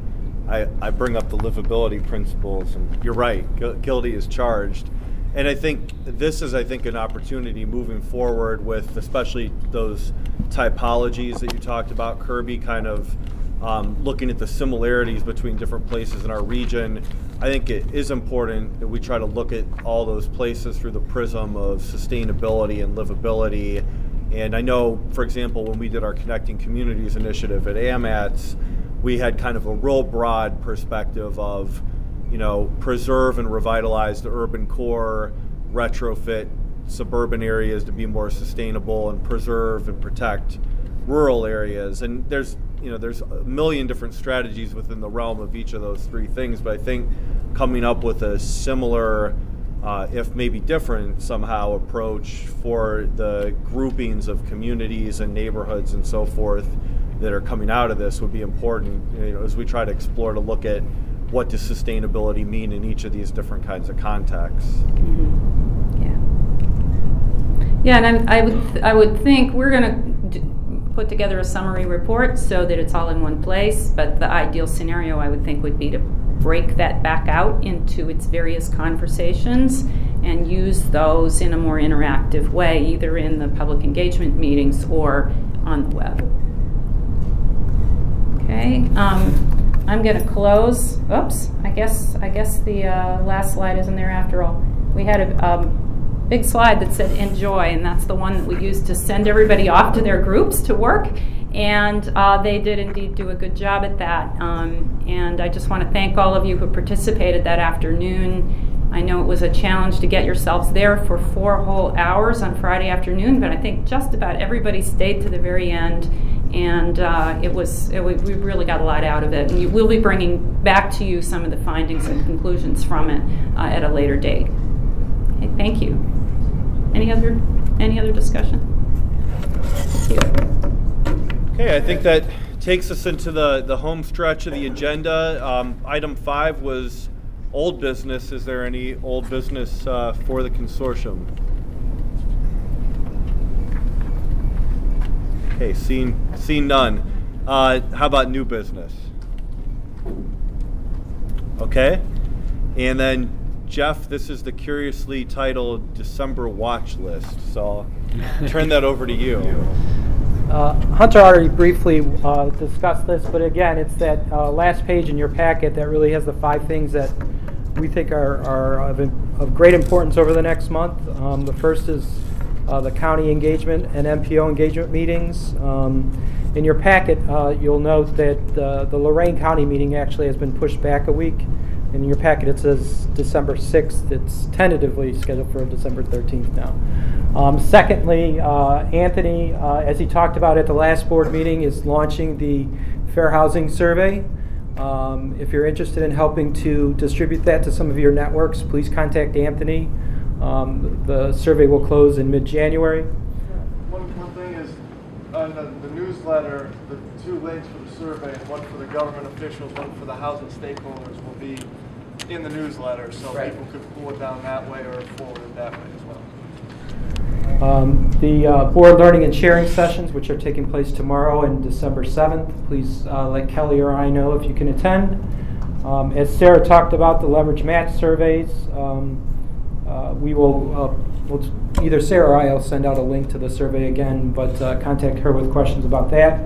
I bring up the livability principles, and you're right, guilty is charged. And I think this is, an opportunity moving forward with especially those typologies that you talked about, Kirby, kind of looking at the similarities between different places in our region. I think it is important that we try to look at all those places through the prism of sustainability and livability. And I know, for example, when we did our Connecting Communities initiative at AMATS, we had kind of a real broad perspective of, preserve and revitalize the urban core, retrofit suburban areas to be more sustainable, and preserve and protect rural areas. And there's a million different strategies within the realm of each of those three things, but I think coming up with a similar, if maybe different somehow, approach for the groupings of communities and neighborhoods and so forth that are coming out of this would be important, as we try to explore to look at what does sustainability mean in each of these different kinds of contexts. Mm-hmm. Yeah, and I would think we're going to put together a summary report so that it's all in one place, but the ideal scenario I would think would be to break that back out into its various conversations and use those in a more interactive way, either in the public engagement meetings or on the web. Okay, I'm going to close. Oops, I guess the last slide isn't there after all. We had a big slide that said enjoy, and that's the one that we used to send everybody off to their groups to work, and they did indeed do a good job at that. And I just want to thank all of you who participated that afternoon. I know it was a challenge to get yourselves there for 4 whole hours on Friday afternoon, but I think just about everybody stayed to the very end. And we really got a lot out of it. And we'll be bringing back to you some of the findings and conclusions from it at a later date. Okay, thank you. Any other discussion? Thank you. Okay, I think that takes us into the home stretch of the agenda. Item 5 was old business. Is there any old business for the consortium? Okay, seen none. How about new business? Okay, and then Jeff, this is the curiously titled December watch list, so I'll turn that over to you. Hunter already briefly discussed this, but again, it's that last page in your packet that really has the 5 things that we think are of great importance over the next month. The first is the county engagement and MPO engagement meetings. In your packet, you'll note that the Lorain County meeting actually has been pushed back a week. In your packet, it says December 6th. It's tentatively scheduled for December 13th now. Secondly, Anthony, as he talked about at the last board meeting, is launching the Fair Housing Survey. If you're interested in helping to distribute that to some of your networks, please contact Anthony. The survey will close in mid-January. One thing is, on the newsletter, the 2 links for the survey, one for the government officials, one for the housing stakeholders, will be in the newsletter, so people could pull it down that way or forward it that way as well. The board learning and sharing sessions, which are taking place tomorrow and December 7th, please let Kelly or I know if you can attend. As Sarah talked about, the leverage match surveys, we will either Sarah or I will send out a link to the survey again, but contact her with questions about that.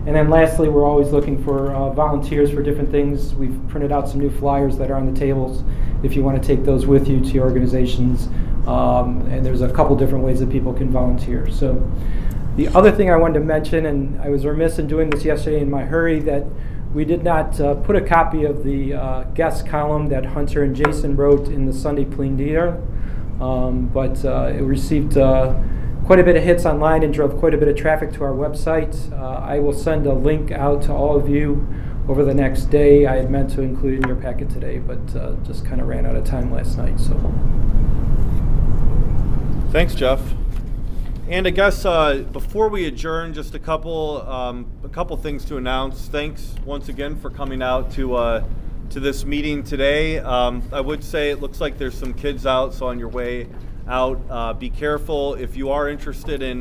And then lastly, we're always looking for volunteers for different things. We've printed out some new flyers that are on the tables if you want to take those with you to your organizations And there's a couple different ways that people can volunteer. So the other thing I wanted to mention, and I was remiss in doing this yesterday in my hurry, that we did not put a copy of the guest column that Hunter and Jason wrote in the Sunday Plein-Dire, but it received quite a bit of hits online and drove quite a bit of traffic to our website. I will send a link out to all of you over the next day. I had meant to include it in your packet today, but just kind of ran out of time last night. So, thanks, Jeff. And I guess before we adjourn, just a couple things to announce. Thanks once again for coming out to this meeting today. I would say it looks like there's some kids out, so on your way out, be careful. If you are interested in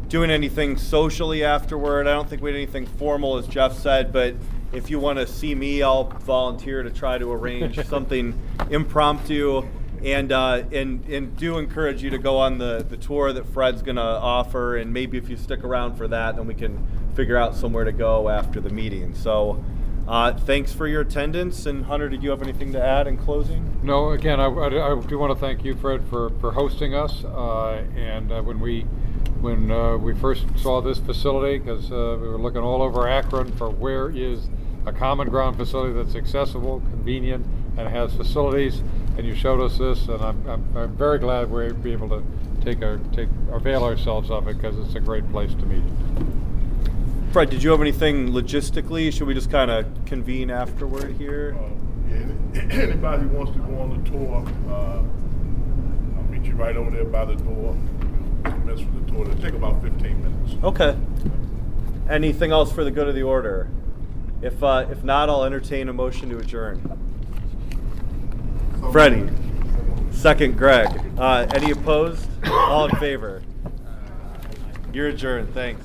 doing anything socially afterward, I don't think we had anything formal, as Jeff said, but if you want to see me, I'll volunteer to try to arrange something impromptu. And do encourage you to go on the tour that Fred's going to offer, and maybe if you stick around for that, then we can figure out somewhere to go after the meeting. So thanks for your attendance. And Hunter, did you have anything to add in closing? No, again, I do want to thank you, Fred, for hosting us. And when we first saw this facility, because we were looking all over Akron for where is a common ground facility that's accessible, convenient, and has facilities, and you showed us this, and I'm very glad we're be able to avail ourselves of it, because it's a great place to meet. Fred, did you have anything logistically? Should we just kind of convene afterward here? Yeah, anybody who wants to go on the tour, I'll meet you right over there by the door. Mess with the tour. It'll take about 15 minutes. Okay. Anything else for the good of the order? If not, I'll entertain a motion to adjourn. Freddie. Second, Greg. Any opposed? All in favor? You're adjourned. Thanks.